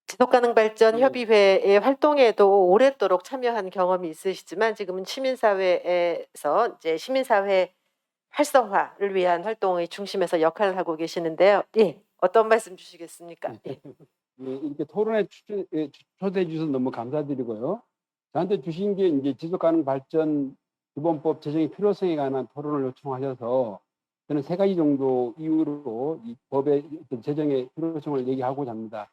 지속가능발전 협의회의 활동에도 오랫도록 참여한 경험이 있으시지만 지금은 시민사회에서 이제 시민사회 활성화를 위한 활동의 중심에서 역할을 하고 계시는데요. 예, 어떤 말씀 주시겠습니까? 예. 예, 이렇게 토론에 초대해 주셔서 너무 감사드리고요. 저한테 주신 게 이제 지속가능 발전 기본법 제정의 필요성에 관한 토론을 요청하셔서 저는 3가지 정도 이유로 이 법의 제정의 필요성을 얘기하고자 합니다.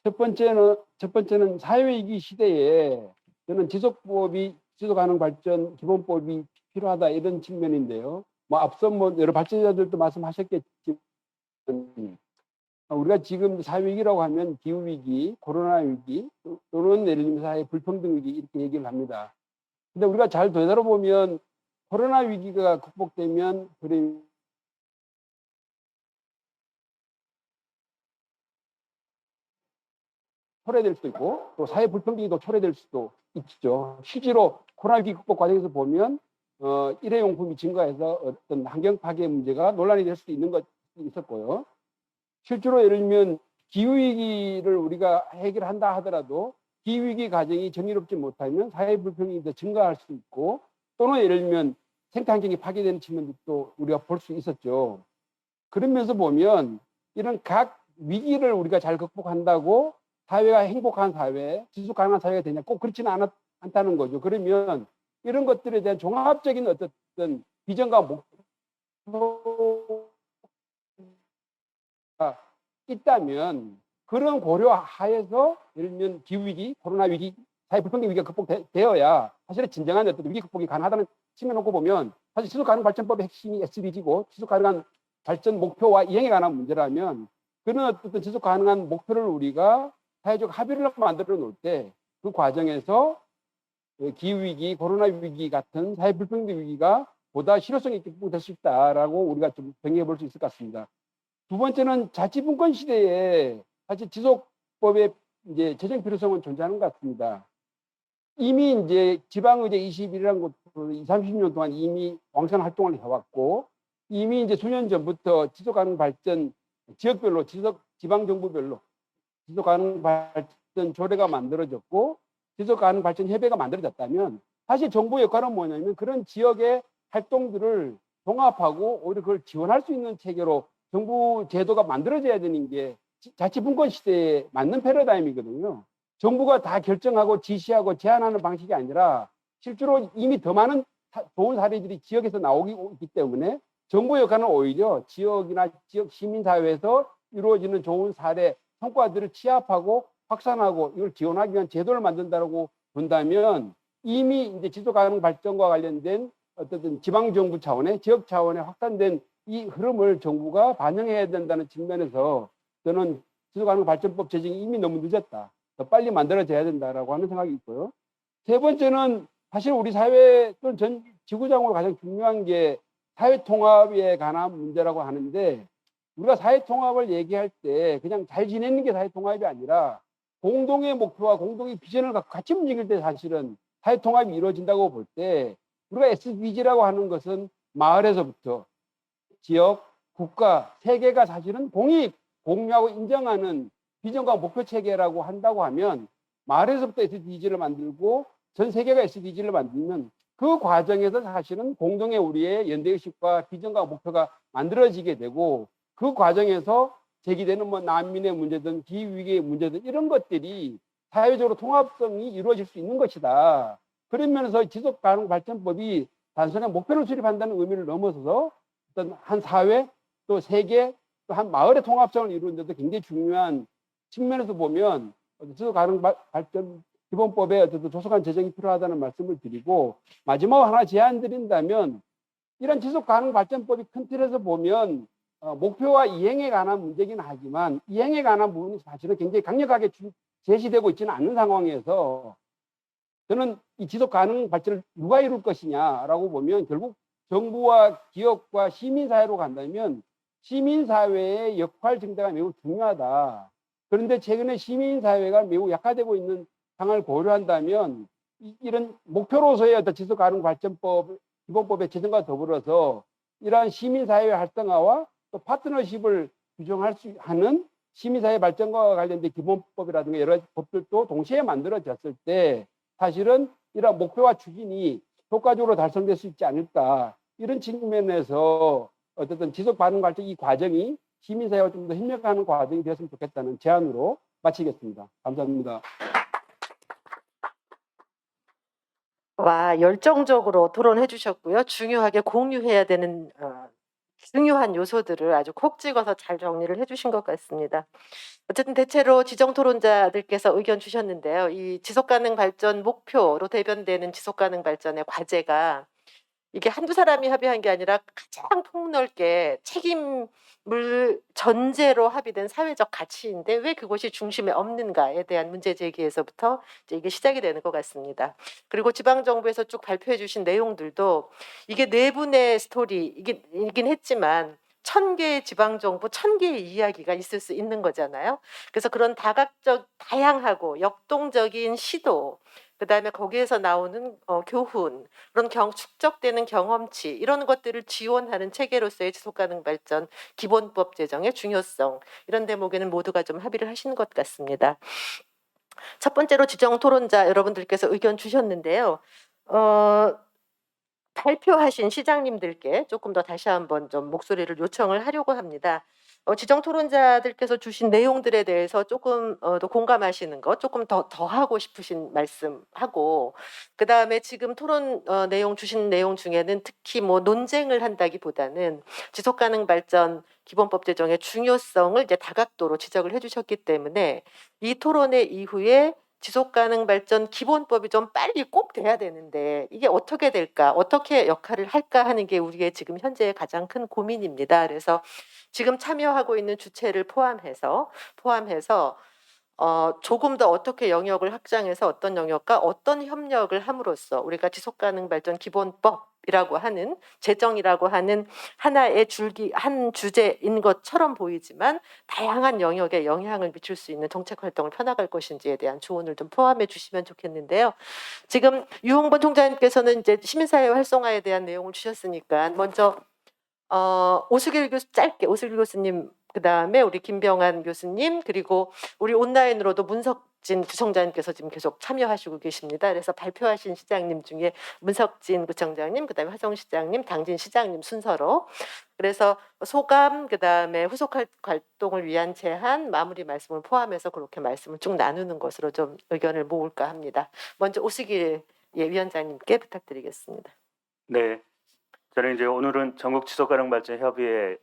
첫 번째는 사회위기 시대에 저는 지속가능 발전 기본법이 필요하다 이런 측면인데요. 뭐 앞서 여러 발전자들도 말씀하셨겠지만 우리가 지금 사회위기라고 하면 기후위기, 코로나 위기 또는 예를 들면 사회 불평등 위기 이렇게 얘기를 합니다. 근데 우리가 잘 되돌아보면 코로나 위기가 극복되면 초래될 수도 있고 또 사회 불평등이 더 초래될 수도 있죠. 실제로 코로나 위기 극복 과정에서 보면 일회용품이 증가해서 어떤 환경 파괴 문제가 논란이 될 수도 있는 것이 있었고요. 실제로 예를 들면 기후위기를 우리가 해결한다 하더라도 기후위기 과정이 정의롭지 못하면 사회 불평등이 더 증가할 수 있고 또는 예를 들면 생태환경이 파괴되는 측면도 우리가 볼 수 있었죠. 그러면서 보면 이런 각 위기를 우리가 잘 극복한다고 사회가 행복한 사회, 지속 가능한 사회가 되냐? 꼭 그렇지는 않다는 거죠. 그러면 이런 것들에 대한 종합적인 어떤 비전과 목표가 있다면 그런 고려 하에서 예를 들면 기후위기, 코로나 위기, 사회 불평등 위기가 극복되어야 사실은 진정한 어떤 위기 극복이 가능하다는 측면 놓고 보면 사실 지속가능 발전법의 핵심이 SDG고 지속가능한 발전 목표와 이행에 관한 문제라면 그런 어떤 지속가능한 목표를 우리가 사회적 합의를 만들어 놓을 때 그 과정에서 기후위기, 코로나 위기 같은 사회 불평등 위기가 보다 실효성 있게 극복될 수 있다라고 우리가 좀 정리해 볼 수 있을 것 같습니다. 두 번째는 자치분권 시대에 사실 지속법의 이제 재정 필요성은 존재하는 것 같습니다. 이미 이제 지방의제 21이라는 곳으로 20, 30년 동안 이미 왕성한 활동을 해왔고 이미 이제 수년 전부터 지속가능 발전 지역별로 지방정부별로 지속가능 발전 조례가 만들어졌고 지속가능 발전 협의가 만들어졌다면 사실 정부의 역할은 뭐냐면 그런 지역의 활동들을 종합하고 오히려 그걸 지원할 수 있는 체계로 정부 제도가 만들어져야 되는 게 자치분권 시대에 맞는 패러다임이거든요. 정부가 다 결정하고 지시하고 제안하는 방식이 아니라 실제로 이미 더 많은 좋은 사례들이 지역에서 나오고 있기 때문에 정부의 역할은 오히려 지역이나 지역 시민사회에서 이루어지는 좋은 사례, 성과들을 취합하고 확산하고 이걸 지원하기 위한 제도를 만든다고 본다면 이미 이제 지속가능 발전과 관련된 어떤 지방정부 차원의 지역 차원의 확산된 이 흐름을 정부가 반영해야 된다는 측면에서 저는 지속가능 발전법 제정이 이미 너무 늦었다. 더 빨리 만들어져야 된다라고 하는 생각이 있고요. 세 번째는 사실 우리 사회 또는 전 지구상으로 가장 중요한 게 사회 통합에 관한 문제라고 하는데 우리가 사회 통합을 얘기할 때 그냥 잘 지내는 게 사회 통합이 아니라 공동의 목표와 공동의 비전을 갖고 같이 움직일 때 사실은 사회 통합이 이루어진다고 볼 때 우리가 SDG라고 하는 것은 마을에서부터 지역, 국가, 세계가 사실은 공유하고 인정하는 비전과 목표 체계라고 한다고 하면 마을에서부터 SDG를 만들고 전 세계가 SDG를 만들면 그 과정에서 사실은 공동의 우리의 연대의식과 비전과 목표가 만들어지게 되고 그 과정에서 제기되는 뭐 난민의 문제든 기후위기의 문제든 이런 것들이 사회적으로 통합성이 이루어질 수 있는 것이다. 그런 면에서 지속가능발전법이 단순히 목표를 수립한다는 의미를 넘어서서 어떤 한 사회 또 세계 또 한 마을의 통합성을 이루는 데도 굉장히 중요한 측면에서 보면 지속가능발전 기본법에 어떤 조속한 제정이 필요하다는 말씀을 드리고 마지막으로 하나 제안 드린다면 이런 지속가능발전법이 큰 틀에서 보면 목표와 이행에 관한 문제긴 하지만 이행에 관한 부분이 사실은 굉장히 강력하게 제시되고 있지는 않는 상황에서 저는 이 지속가능 발전을 누가 이룰 것이냐라고 보면 결국 정부와 기업과 시민사회로 간다면 시민사회의 역할 증대가 매우 중요하다. 그런데 최근에 시민사회가 매우 약화되고 있는 상황을 고려한다면 이런 목표로서의 어떤 지속가능발전법 기본법의 제정과 더불어서 이러한 시민사회 활성화와 또 파트너십을 규정할 수 하는 시민사회 발전과 관련된 기본법이라든가 여러 법들도 동시에 만들어졌을 때 사실은 이러한 목표와 추진이 효과적으로 달성될 수 있지 않을까 이런 측면에서 어쨌든 지속가능 발전 이 과정이 시민사회와 좀 더 협력하는 과정이 되었으면 좋겠다는 제안으로 마치겠습니다. 감사합니다. 와, 열정적으로 토론해 주셨고요. 중요하게 공유해야 되는 중요한 요소들을 아주 콕 찍어서 잘 정리를 해 주신 것 같습니다. 어쨌든 대체로 지정 토론자들께서 의견 주셨는데요. 이 지속가능 발전 목표로 대변되는 지속가능 발전의 과제가 이게 한두 사람이 합의한 게 아니라 가장 폭넓게 책임을 전제로 합의된 사회적 가치인데 왜 그것이 중심에 없는가에 대한 문제 제기에서부터 이제 이게 시작이 되는 것 같습니다. 그리고 지방정부에서 쭉 발표해 주신 내용들도 이게 내분의 스토리이긴 했지만 1000개의 지방정부 1000개의 이야기가 있을 수 있는 거잖아요. 그래서 그런 다각적 다양하고 역동적인 시도 그다음에 거기에서 나오는 교훈, 그런 축적되는 경험치 이런 것들을 지원하는 체계로서의 지속가능 발전 기본법 제정의 중요성 이런 대목에는 모두가 좀 합의를 하시는 것 같습니다. 첫 번째로 지정 토론자 여러분들께서 의견 주셨는데요. 발표하신 시장님들께 조금 더 다시 한번 좀 목소리를 요청을 하려고 합니다. 지정 토론자들께서 주신 내용들에 대해서 조금 더 공감하시는 것, 조금 더 하고 싶으신 말씀하고, 그다음에 지금 토론 내용 주신 내용 중에는 특히 뭐 논쟁을 한다기보다는 지속 가능 발전 기본법 제정의 중요성을 이제 다각도로 지적을 해주셨기 때문에 이 토론회 이후에 지속 가능 발전 기본법이 좀 빨리 꼭 돼야 되는데 이게 어떻게 될까, 어떻게 역할을 할까 하는 게 우리의 지금 현재의 가장 큰 고민입니다. 그래서 지금 참여하고 있는 주체를 포함해서 조금 더 어떻게 영역을 확장해서 어떤 영역과 어떤 협력을 함으로써 우리가 지속가능 발전 기본법이라고 하는 제정이라고 하는 하나의 줄기 한 주제인 것처럼 보이지만 다양한 영역에 영향을 미칠 수 있는 정책 활동을 펴나갈 것인지에 대한 조언을 좀 포함해 주시면 좋겠는데요. 지금 유홍범 총장님께서는 이제 시민사회 활성화에 대한 내용을 주셨으니까 먼저 오수길 교수 짧게, 오수길 교수님, 그다음에 우리 김병환 교수님, 그리고 우리 온라인으로도 문석진 구청장님께서 지금 계속 참여하시고 계십니다. 그래서 발표하신 시장님 중에 문석진 구청장님, 그다음에 화성 시장님, 당진 시장님 순서로, 그래서 소감, 그다음에 후속 활동을 위한 제안, 마무리 말씀을 포함해서 그렇게 말씀을 쭉 나누는 것으로 좀 의견을 모을까 합니다. 먼저 오수길 위원장님께 부탁드리겠습니다. 네. 저는 이제 오늘은 전국 지속가능발전협의회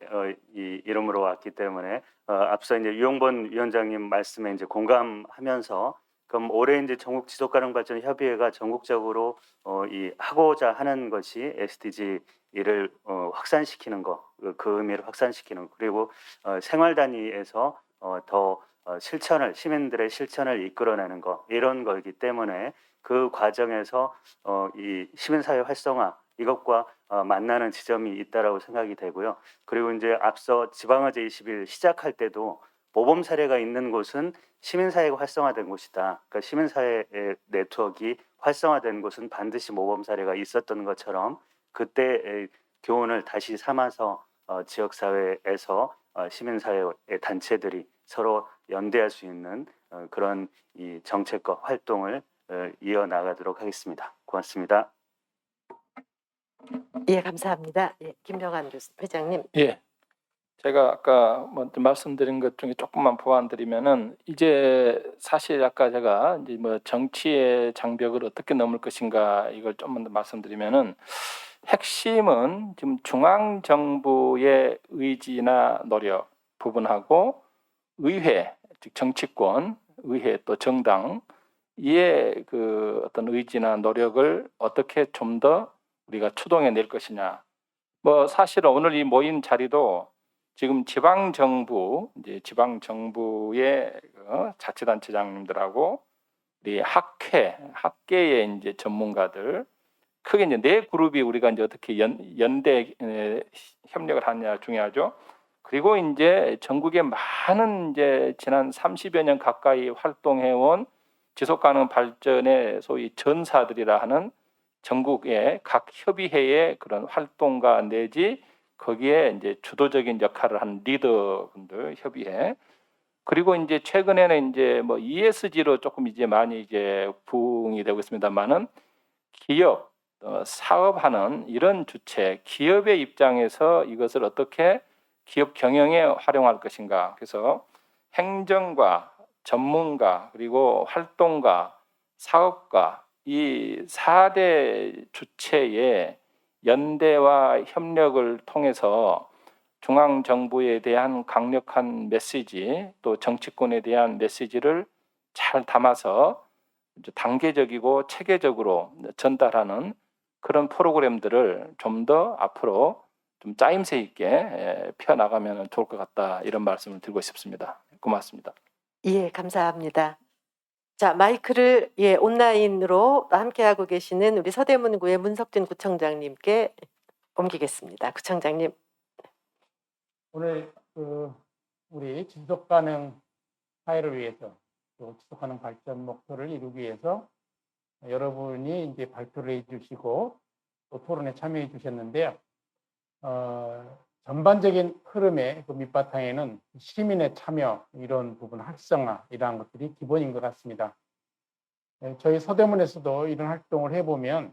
이 이름으로 왔기 때문에 앞서 이제 유용번 위원장님 말씀에 이제 공감하면서, 그럼 올해 이제 전국 지속가능발전협의회가 전국적으로 이 하고자 하는 것이 SDG를 확산시키는 거, 그 의미를 확산시키는 거, 그리고 생활 단위에서 더 실천을, 시민들의 실천을 이끌어내는 거, 이런 거이기 때문에 그 과정에서 이 시민사회 활성화, 이것과 만나는 지점이 있다라고 생각이 되고요. 그리고 이제 앞서 지방의제 20일 시작할 때도 모범 사례가 있는 곳은 시민사회가 활성화된 곳이다. 그러니까 시민사회의 네트워크가 활성화된 곳은 반드시 모범 사례가 있었던 것처럼 그때의 교훈을 다시 삼아서 지역사회에서 시민사회의 단체들이 서로 연대할 수 있는 그런 이 정책과 활동을 이어나가도록 하겠습니다. 고맙습니다. 예, 감사합니다. 예, 김병환 회장님. 예, 제가 아까 먼저 말씀드린 것 중에 조금만 보완드리면은, 이제 사실 아까 제가 이제 뭐 정치의 장벽을 어떻게 넘을 것인가 이걸 좀만 더 말씀드리면은, 핵심은 지금 중앙 정부의 의지나 노력 부분하고 의회, 즉 정치권, 의회 또 정당 이의 그 어떤 의지나 노력을 어떻게 좀 더 우리가 추동해 낼 것이냐. 뭐 사실은 오늘 이 모인 자리도 지금 지방 정부, 이제 지방 정부의 자치단체장님들하고 우리 학계의 이제 전문가들, 크게 이제 네 그룹이 우리가 이제 어떻게 연대 협력을 하느냐 중요하죠. 그리고 이제 전국에 많은 이제 지난 30여 년 가까이 활동해온 지속가능 발전의 소위 전사들이라 하는 전국의 각 협의회의 그런 활동가 내지 거기에 이제 주도적인 역할을 한 리더분들 협의회, 그리고 이제 최근에는 이제 뭐 ESG로 조금 이제 많이 이제 부응이 되고 있습니다만은 기업, 사업하는 이런 주체, 기업의 입장에서 이것을 어떻게 기업 경영에 활용할 것인가. 그래서 행정과 전문가 그리고 활동가, 사업가 이 4대 주체의 연대와 협력을 통해서 중앙정부에 대한 강력한 메시지, 또 정치권에 대한 메시지를 잘 담아서 단계적이고 체계적으로 전달하는 그런 프로그램들을 좀 더 앞으로 좀 짜임새 있게 펴나가면 좋을 것 같다, 이런 말씀을 드리고 싶습니다. 고맙습니다. 예, 감사합니다. 자, 마이크를 온라인으로 함께하고 계시는 우리 서대문구의 문석진 구청장님께 옮기겠습니다. 구청장님. 오늘 우리 지속가능 사회를 위해서, 또 지속가능 발전 목표를 이루기 위해서 여러분이 이제 발표를 해주시고 또 토론에 참여해 주셨는데요. 전반적인 흐름의 그 밑바탕에는 시민의 참여, 이런 부분 활성화, 이러한 것들이 기본인 것 같습니다. 저희 서대문에서도 이런 활동을 해보면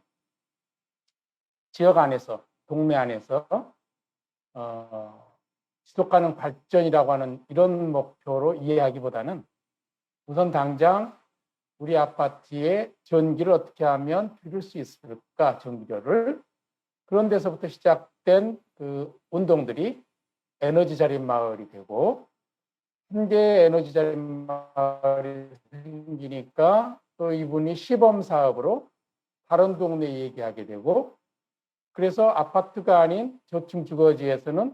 지역 안에서, 동네 안에서 지속가능 발전이라고 하는 이런 목표로 이해하기보다는 우선 당장 우리 아파트에 전기를 어떻게 하면 줄일 수 있을까, 전기료를. 그런 데서부터 시작된 그 운동들이 에너지 절약 마을이 되고, 현재 에너지 절약 마을이 생기니까 또 이분이 시범 사업으로 다른 동네에 얘기하게 되고, 그래서 아파트가 아닌 저층 주거지에서는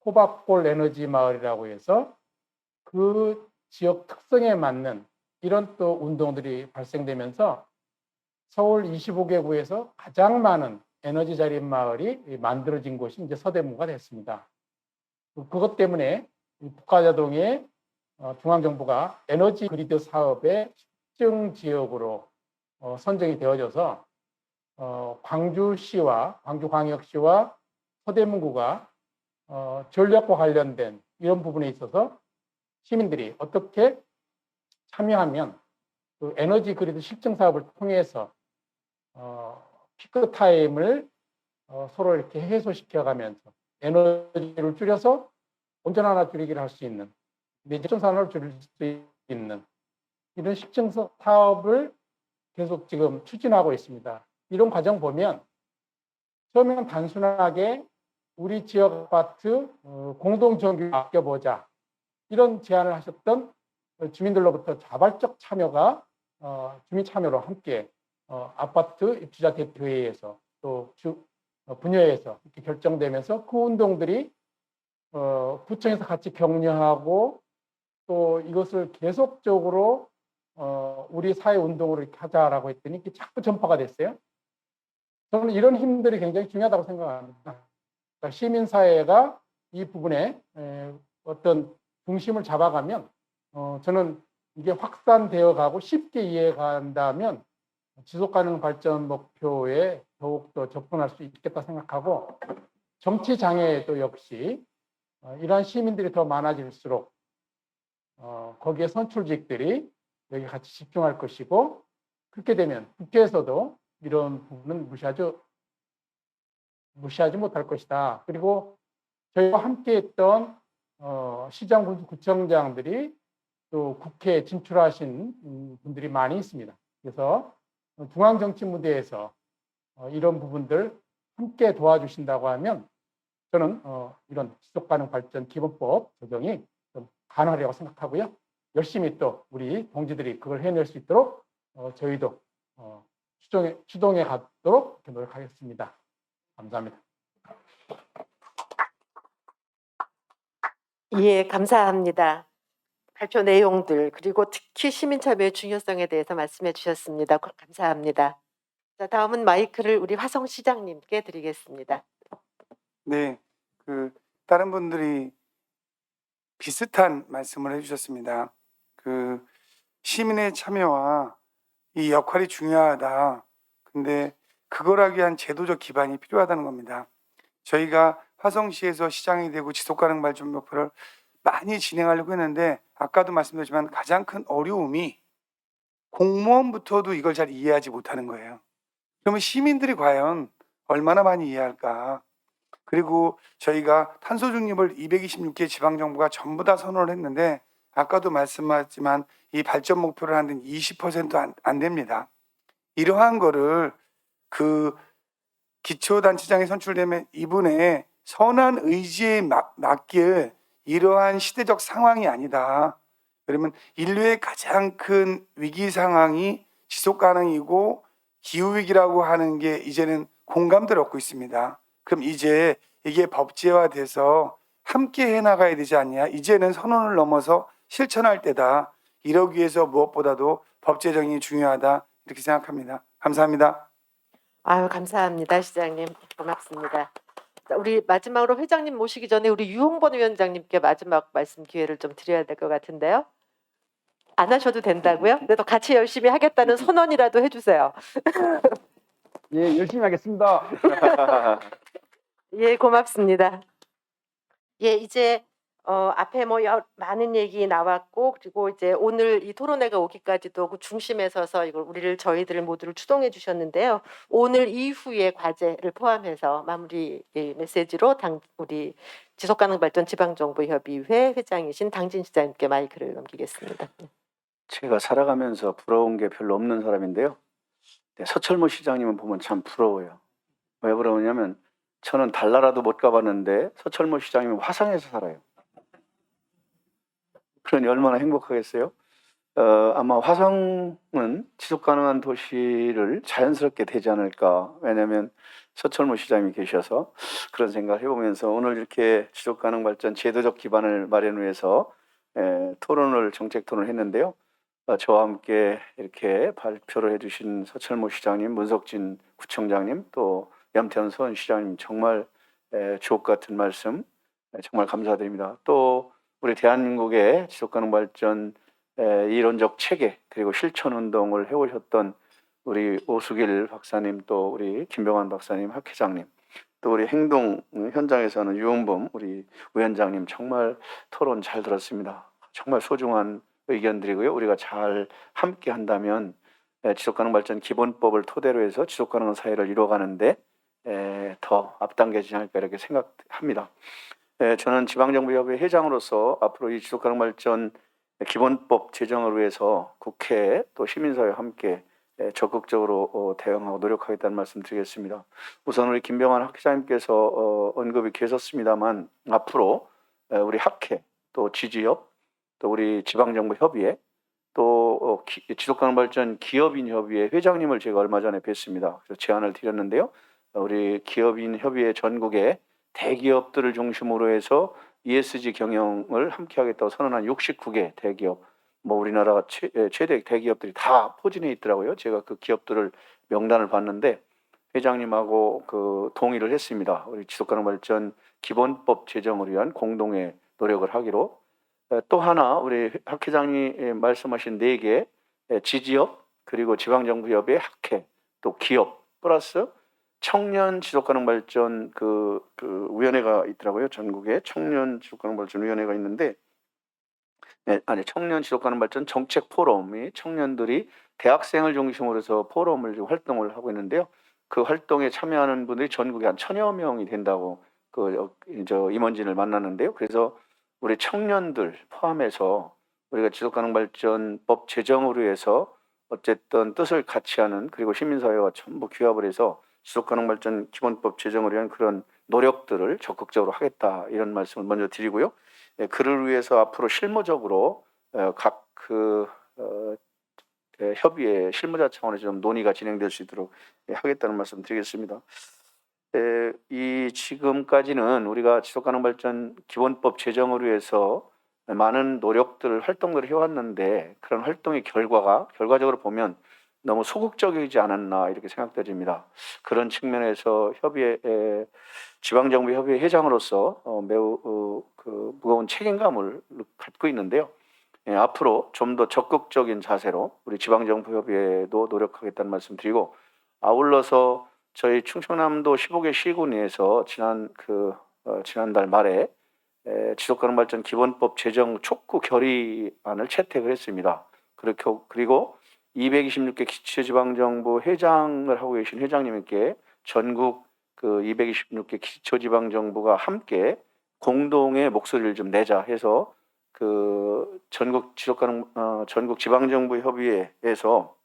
호박골 에너지 마을이라고 해서 그 지역 특성에 맞는 이런 또 운동들이 발생되면서 서울 25개구에서 가장 많은 에너지 절약 마을이 만들어진 곳이 이제 서대문구가 됐습니다. 그것 때문에 북가자동의 중앙정부가 에너지 그리드 사업의 특정 지역으로 선정이 되어져서 광주시와 광주광역시와 서대문구가 전력과 관련된 이런 부분에 있어서 시민들이 어떻게 참여하면 그 에너지 그리드 실증 사업을 통해서 피크 타임을 서로 이렇게 해소시켜가면서 에너지를 줄여서 온전하나 줄이기를 할 수 있는, 내적 산업을 줄일 수 있는 이런 실증 사업을 계속 지금 추진하고 있습니다. 이런 과정 보면 처음에는 단순하게 우리 지역 아파트 공동전기를 아껴보자 이런 제안을 하셨던 주민들로부터 자발적 참여가 주민 참여로 함께 아파트 입주자 대표회의에서 또 분여회에서 이렇게 결정되면서 그 운동들이 구청에서 같이 격려하고 또 이것을 계속적으로 우리 사회 운동으로 이렇게 하자라고 했더니 이게 자꾸 전파가 됐어요. 저는 이런 힘들이 굉장히 중요하다고 생각합니다. 그러니까 시민사회가 이 부분에 어떤 중심을 잡아가면 저는 이게 확산되어 가고 쉽게 이해간다면 지속가능 발전 목표에 더욱더 접근할 수 있겠다 생각하고, 정치 장애도 역시 이러한 시민들이 더 많아질수록 거기에 선출직들이 여기 같이 집중할 것이고, 그렇게 되면 국회에서도 이런 부분은 무시하지 못할 것이다. 그리고 저희와 함께했던 시장, 구청장들이 또 국회에 진출하신 분들이 많이 있습니다. 그래서 중앙정치 무대에서 이런 부분들 함께 도와주신다고 하면 저는 이런 지속가능 발전 기본법 적용이 좀 가능하리라고 생각하고요. 열심히 또 우리 동지들이 그걸 해낼 수 있도록 저희도 추동해 가도록 노력하겠습니다. 감사합니다. 예, 감사합니다. 발표 내용들 그리고 특히 시민 참여의 중요성에 대해서 말씀해 주셨습니다. 감사합니다. 자, 다음은 마이크를 우리 화성 시장님께 드리겠습니다. 네, 다른 분들이 비슷한 말씀을 해주셨습니다. 시민의 참여와 이 역할이 중요하다. 근데 그걸 하기 위한 제도적 기반이 필요하다는 겁니다. 저희가 화성시에서 시장이 되고 지속가능 발전 목표를 많이 진행하려고 했는데 아까도 말씀드렸지만 가장 큰 어려움이 공무원부터도 이걸 잘 이해하지 못하는 거예요. 그러면 시민들이 과연 얼마나 많이 이해할까? 그리고 저희가 탄소 중립을 226개 지방정부가 전부 다 선언을 했는데 아까도 말씀하셨지만 이 발전 목표를 하는 20% 안 됩니다. 이러한 거를 기초단체장이 선출되면 이분의 선한 의지에 맞게 이러한 시대적 상황이 아니다. 그러면 인류의 가장 큰 위기 상황이 지속 가능이고 기후위기라고 하는 게 이제는 공감대를 얻고 있습니다. 그럼 이제 이게 법제화돼서 함께 해나가야 되지 않냐. 이제는 선언을 넘어서 실천할 때다. 이러기 위해서 무엇보다도 법 제정이 중요하다. 이렇게 생각합니다. 감사합니다. 아유, 감사합니다, 시장님. 고맙습니다. 자, 우리 마지막으로 회장님 모시기 전에 우리 유홍범 위원장님께 마지막 말씀 기회를 좀 드려야 될 것 같은데요. 안 하셔도 된다고요? 그래도 같이 열심히 하겠다는 선언이라도 해주세요. 예, 열심히 하겠습니다. 예, 고맙습니다. 예, 이제 앞에 뭐 많은 얘기 나왔고 그리고 이제 오늘 이 토론회가 오기까지도 그 중심에 서서 이걸 저희들을 모두를 추동해 주셨는데요. 오늘 이후의 과제를 포함해서 마무리 메시지로 우리 지속가능발전 지방정부협의회 회장이신 당진 시장님께 마이크를 넘기겠습니다. 제가 살아가면서 부러운 게 별로 없는 사람인데요. 네, 서철모 시장님은 보면 참 부러워요. 왜 부러우냐면 저는 달나라도 못 가봤는데 서철모 시장님은 화성에서 살아요. 그러니 얼마나 행복하겠어요? 아마 화성은 지속가능한 도시를 자연스럽게 되지 않을까. 왜냐하면 서철모 시장님이 계셔서 그런 생각을 해보면서 오늘 이렇게 지속가능 발전 제도적 기반을 마련 위해서 정책 토론을 했는데요. 저와 함께 이렇게 발표를 해주신 서철모 시장님, 문석진 구청장님, 또 염태현 수원시장님 정말 주옥 같은 말씀 정말 감사드립니다. 또 우리 대한민국의 지속가능 발전 이론적 체계 그리고 실천 운동을 해오셨던 우리 오수길 박사님, 또 우리 김병환 박사님, 학회장님, 또 우리 행동 현장에서는 유은범 우리 위원장님 정말 토론 잘 들었습니다. 정말 소중한 의견들이고요. 우리가 잘 함께 한다면 지속가능 발전 기본법을 토대로 해서 지속가능한 사회를 이루어가는데 더 앞당겨지지 않을까 이렇게 생각합니다. 저는 지방정부협의 회장으로서 앞으로 이 지속가능 발전 기본법 제정을 위해서 국회 또 시민사회와 함께 적극적으로 대응하고 노력하겠다는 말씀 드리겠습니다. 우선 우리 김병환 학회장님께서 언급이 계셨습니다만 앞으로 우리 학회 또 지지협 또 우리 지방정부협의회 또 지속가능 발전 기업인 협의회 회장님을 제가 얼마 전에 뵀습니다. 그래서 제안을 드렸는데요. 우리 기업인 협의회 전국에 대기업들을 중심으로 해서 ESG 경영을 함께 하겠다고 선언한 69개 대기업, 뭐 우리나라 최대 대기업들이 다 포진해 있더라고요. 제가 그 기업들을 명단을 봤는데 회장님하고 그 동의를 했습니다. 우리 지속가능 발전 기본법 제정을 위한 공동의 노력을 하기로. 또 하나 우리 학 회장님이 말씀하신 4개 지지업 그리고 지방정부협의 학회 또 기업 플러스 청년 지속가능 발전 그 위원회가 있더라고요. 전국에 청년 지속가능 발전 위원회가 있는데 청년 지속가능 발전 정책 포럼이 청년들이 대학생을 중심으로 해서 포럼을 활동을 하고 있는데요. 그 활동에 참여하는 분들이 전국에 한 1000여 명이 된다고 임원진을 만났는데요. 그래서 우리 청년들 포함해서 우리가 지속가능 발전법 제정으로 해서 어쨌든 뜻을 같이 하는 그리고 시민사회와 전부 규합을 해서 지속가능 발전 기본법 제정을 위한 그런 노력들을 적극적으로 하겠다 이런 말씀을 먼저 드리고요. 그를 위해서 앞으로 실무적으로 각 협의회 실무자 차원에서 좀 논의가 진행될 수 있도록 하겠다는 말씀 드리겠습니다. 이 지금까지는 우리가 지속가능 발전 기본법 제정을 위해서 많은 노력들을 활동들을 해왔는데 그런 활동의 결과적으로 보면 너무 소극적이지 않았나 이렇게 생각됩니다. 그런 측면에서 지방정부 협의회 회장으로서 매우 무거운 책임감을 갖고 있는데요. 앞으로 좀 더 적극적인 자세로 우리 지방정부 협의회도 노력하겠다는 말씀드리고 아울러서 저희 충청남도 15개 시군에서 지난달 말에 지속가능 발전 기본법 제정 촉구 결의안을 채택을 했습니다. 그리고 226개 기초지방정부 회장을 하고 계신 회장님께 전국 226개 기초지방정부가 함께 공동의 목소리를 좀 내자 해서 전국 지방정부 협의회에서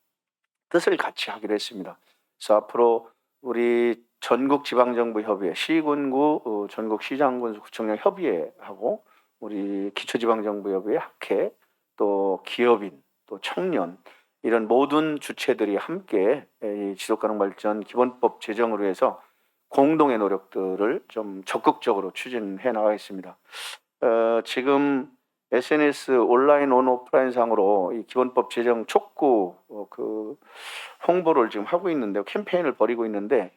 뜻을 같이 하기로 했습니다. 그래서 앞으로 우리 전국 지방정부 협의회, 시군구, 전국 시장군수 구청장 협의회하고 우리 기초지방정부 협의회 학회, 또 기업인, 또 청년 이런 모든 주체들이 함께 이 지속가능 발전 기본법 제정으로 해서 공동의 노력들을 좀 적극적으로 추진해 나가겠습니다. 지금 SNS 온라인 오프라인 상으로 이 기본법 제정 촉구 홍보를 지금 하고 있는데요. 캠페인을 벌이고 있는데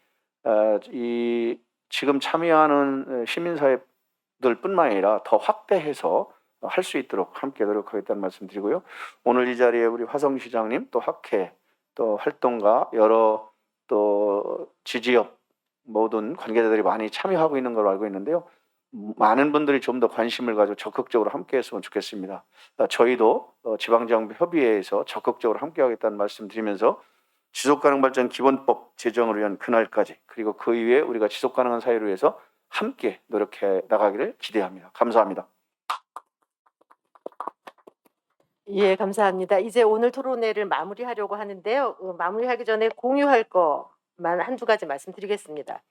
지금 참여하는 시민사회들뿐만 아니라 더 확대해서 할 수 있도록 함께 노력하겠다는 말씀드리고요. 오늘 이 자리에 우리 화성시장님 또 학회 또 활동가 여러 또 지지협 모든 관계자들이 많이 참여하고 있는 걸로 알고 있는데요. 많은 분들이 좀 더 관심을 가지고 적극적으로 함께했으면 좋겠습니다. 저희도 지방정부협의회에서 적극적으로 함께하겠다는 말씀드리면서 지속가능 발전 기본법 제정을 위한 그날까지 그리고 그 이후에 우리가 지속가능한 사회를 위해서 함께 노력해 나가기를 기대합니다. 감사합니다. 예, 감사합니다. 이제 오늘 토론회를 마무리하려고 하는데요. 마무리하기 전에 공유할 것만 한두 가지 말씀드리겠습니다.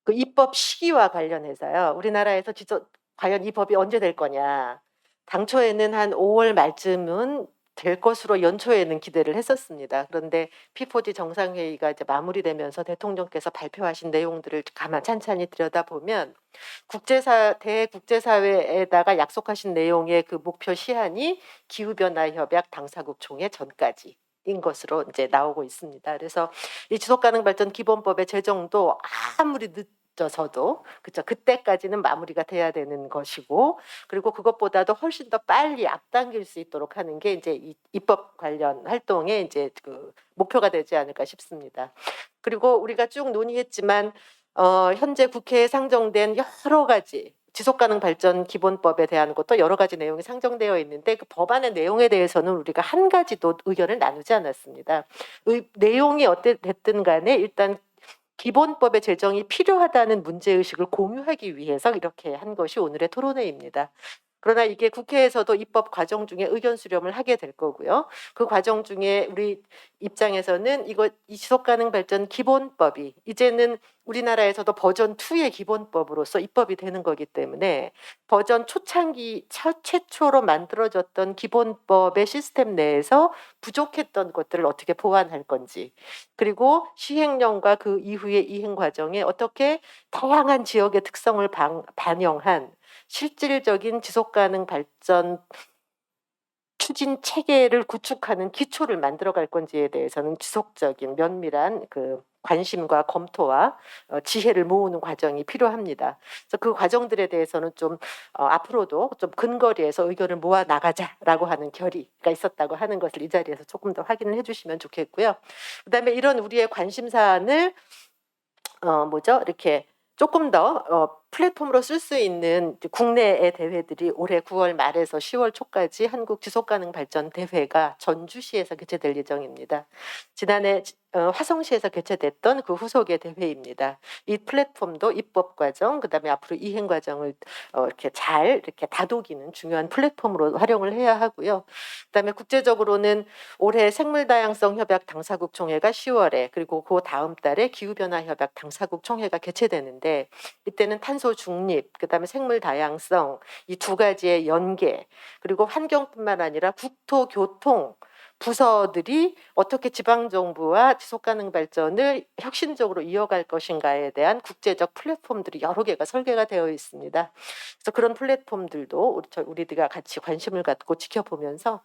그 입법 시기와 관련해서요. 우리나라에서 과연 이 법이 언제 될 거냐. 당초에는 한 5월 말쯤은 될 것으로 연초에는 기대를 했었습니다. 그런데 P4G 정상회의가 이제 마무리되면서 대통령께서 발표하신 내용들을 찬찬히 들여다보면 대국제사회에다가 약속하신 내용의 그 목표 시한이 기후변화협약 당사국 총회 전까지 인 것으로 이제 나오고 있습니다. 그래서 이 지속가능발전 기본법의 제정도 아무리 늦어서도 그죠, 그때까지는 마무리가 돼야 되는 것이고, 그리고 그것보다도 훨씬 더 빨리 앞당길 수 있도록 하는 게 이제 이 입법 관련 활동의 이제 그 목표가 되지 않을까 싶습니다. 그리고 우리가 쭉 논의했지만 현재 국회에 상정된 여러 가지 지속가능 발전 기본법에 대한 것도 여러 가지 내용이 상정되어 있는데 그 법안의 내용에 대해서는 우리가 한 가지도 의견을 나누지 않았습니다. 내용이 어땠든 간에 일단 기본법의 제정이 필요하다는 문제의식을 공유하기 위해서 이렇게 한 것이 오늘의 토론회입니다. 그러나 이게 국회에서도 입법 과정 중에 의견 수렴을 하게 될 거고요. 그 과정 중에 우리 입장에서는 이 지속가능 발전 기본법이 이제는 우리나라에서도 버전 2의 기본법으로서 입법이 되는 거기 때문에 버전 초창기 최초로 만들어졌던 기본법의 시스템 내에서 부족했던 것들을 어떻게 보완할 건지, 그리고 시행령과 그 이후의 이행 과정에 어떻게 다양한 지역의 특성을 반영한 실질적인 지속가능 발전 추진 체계를 구축하는 기초를 만들어갈 건지에 대해서는 지속적인 면밀한 그 관심과 검토와 지혜를 모으는 과정이 필요합니다. 그래서 그 과정들에 대해서는 좀 앞으로도 좀 근거리에서 의견을 모아 나가자라고 하는 결의가 있었다고 하는 것을 이 자리에서 조금 더 확인을 해주시면 좋겠고요. 그다음에 이런 우리의 관심 사안을 이렇게 조금 더 플랫폼으로 쓸 수 있는 국내의 대회들이 올해 9월 말에서 10월 초까지 한국 지속가능 발전 대회가 전주시에서 개최될 예정입니다. 지난해 화성시에서 개최됐던 그 후속의 대회입니다. 이 플랫폼도 입법 과정, 그다음에 앞으로 이행 과정을 이렇게 다독이는 중요한 플랫폼으로 활용을 해야 하고요. 그다음에 국제적으로는 올해 생물다양성 협약 당사국 총회가 10월에, 그리고 그 다음 달에 기후변화 협약 당사국 총회가 개최되는데 이때는 탄소 중립, 그다음에 생물 다양성, 이 두 가지의 연계, 그리고 환경뿐만 아니라 국토교통 부서들이 어떻게 지방정부와 지속가능 발전을 혁신적으로 이어갈 것인가에 대한 국제적 플랫폼들이 여러 개가 설계가 되어 있습니다. 그래서 그런 플랫폼들도 우리들과 같이 관심을 갖고 지켜보면서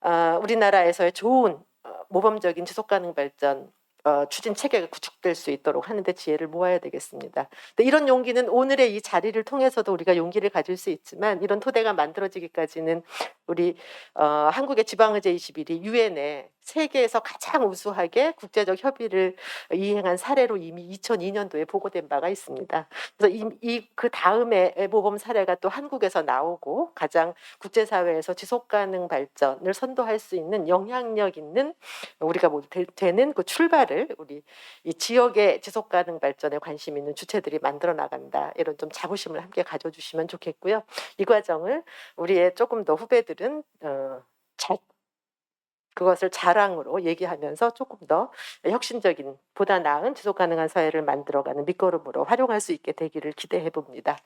우리나라에서의 좋은 모범적인 지속가능 발전 추진 체계가 구축될 수 있도록 하는데 지혜를 모아야 되겠습니다. 근데 이런 용기는 오늘의 이 자리를 통해서도 우리가 용기를 가질 수 있지만, 이런 토대가 만들어지기까지는 우리 한국의 지방의제 21이 유엔에 세계에서 가장 우수하게 국제적 협의를 이행한 사례로 이미 2002년도에 보고된 바가 있습니다. 그래서 그 다음에 모범 사례가 또 한국에서 나오고 가장 국제사회에서 지속가능 발전을 선도할 수 있는 영향력 있는 우리가 되는 그 출발을 우리 이 지역의 지속가능 발전에 관심 있는 주체들이 만들어 나간다, 이런 좀 자부심을 함께 가져주시면 좋겠고요. 이 과정을 우리의 조금 더 후배들은 그것을 자랑으로 얘기하면서 조금 더 혁신적인, 보다 나은 지속가능한 사회를 만들어가는 밑거름으로 활용할 수 있게 되기를 기대해 봅니다.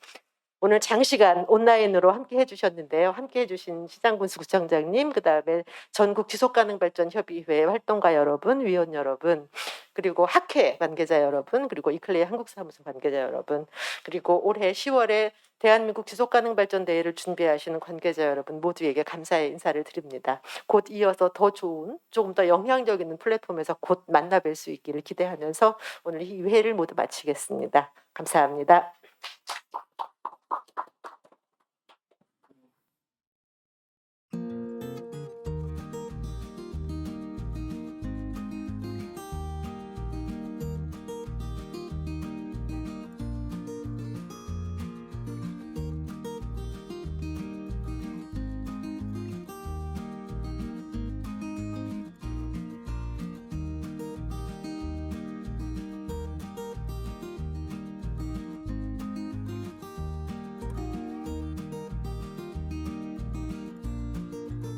오늘 장시간 온라인으로 함께 해주셨는데요. 함께 해주신 시장군수구청장님, 그다음에 전국 지속가능발전협의회 활동가 여러분, 위원 여러분, 그리고 학회 관계자 여러분, 그리고 이클레이 한국사무소 관계자 여러분, 그리고 올해 10월에 대한민국 지속가능발전대회를 준비하시는 관계자 여러분 모두에게 감사의 인사를 드립니다. 곧 이어서 더 좋은, 조금 더 영향력 있는 플랫폼에서 곧 만나뵐 수 있기를 기대하면서 오늘 이 회를 모두 마치겠습니다. 감사합니다.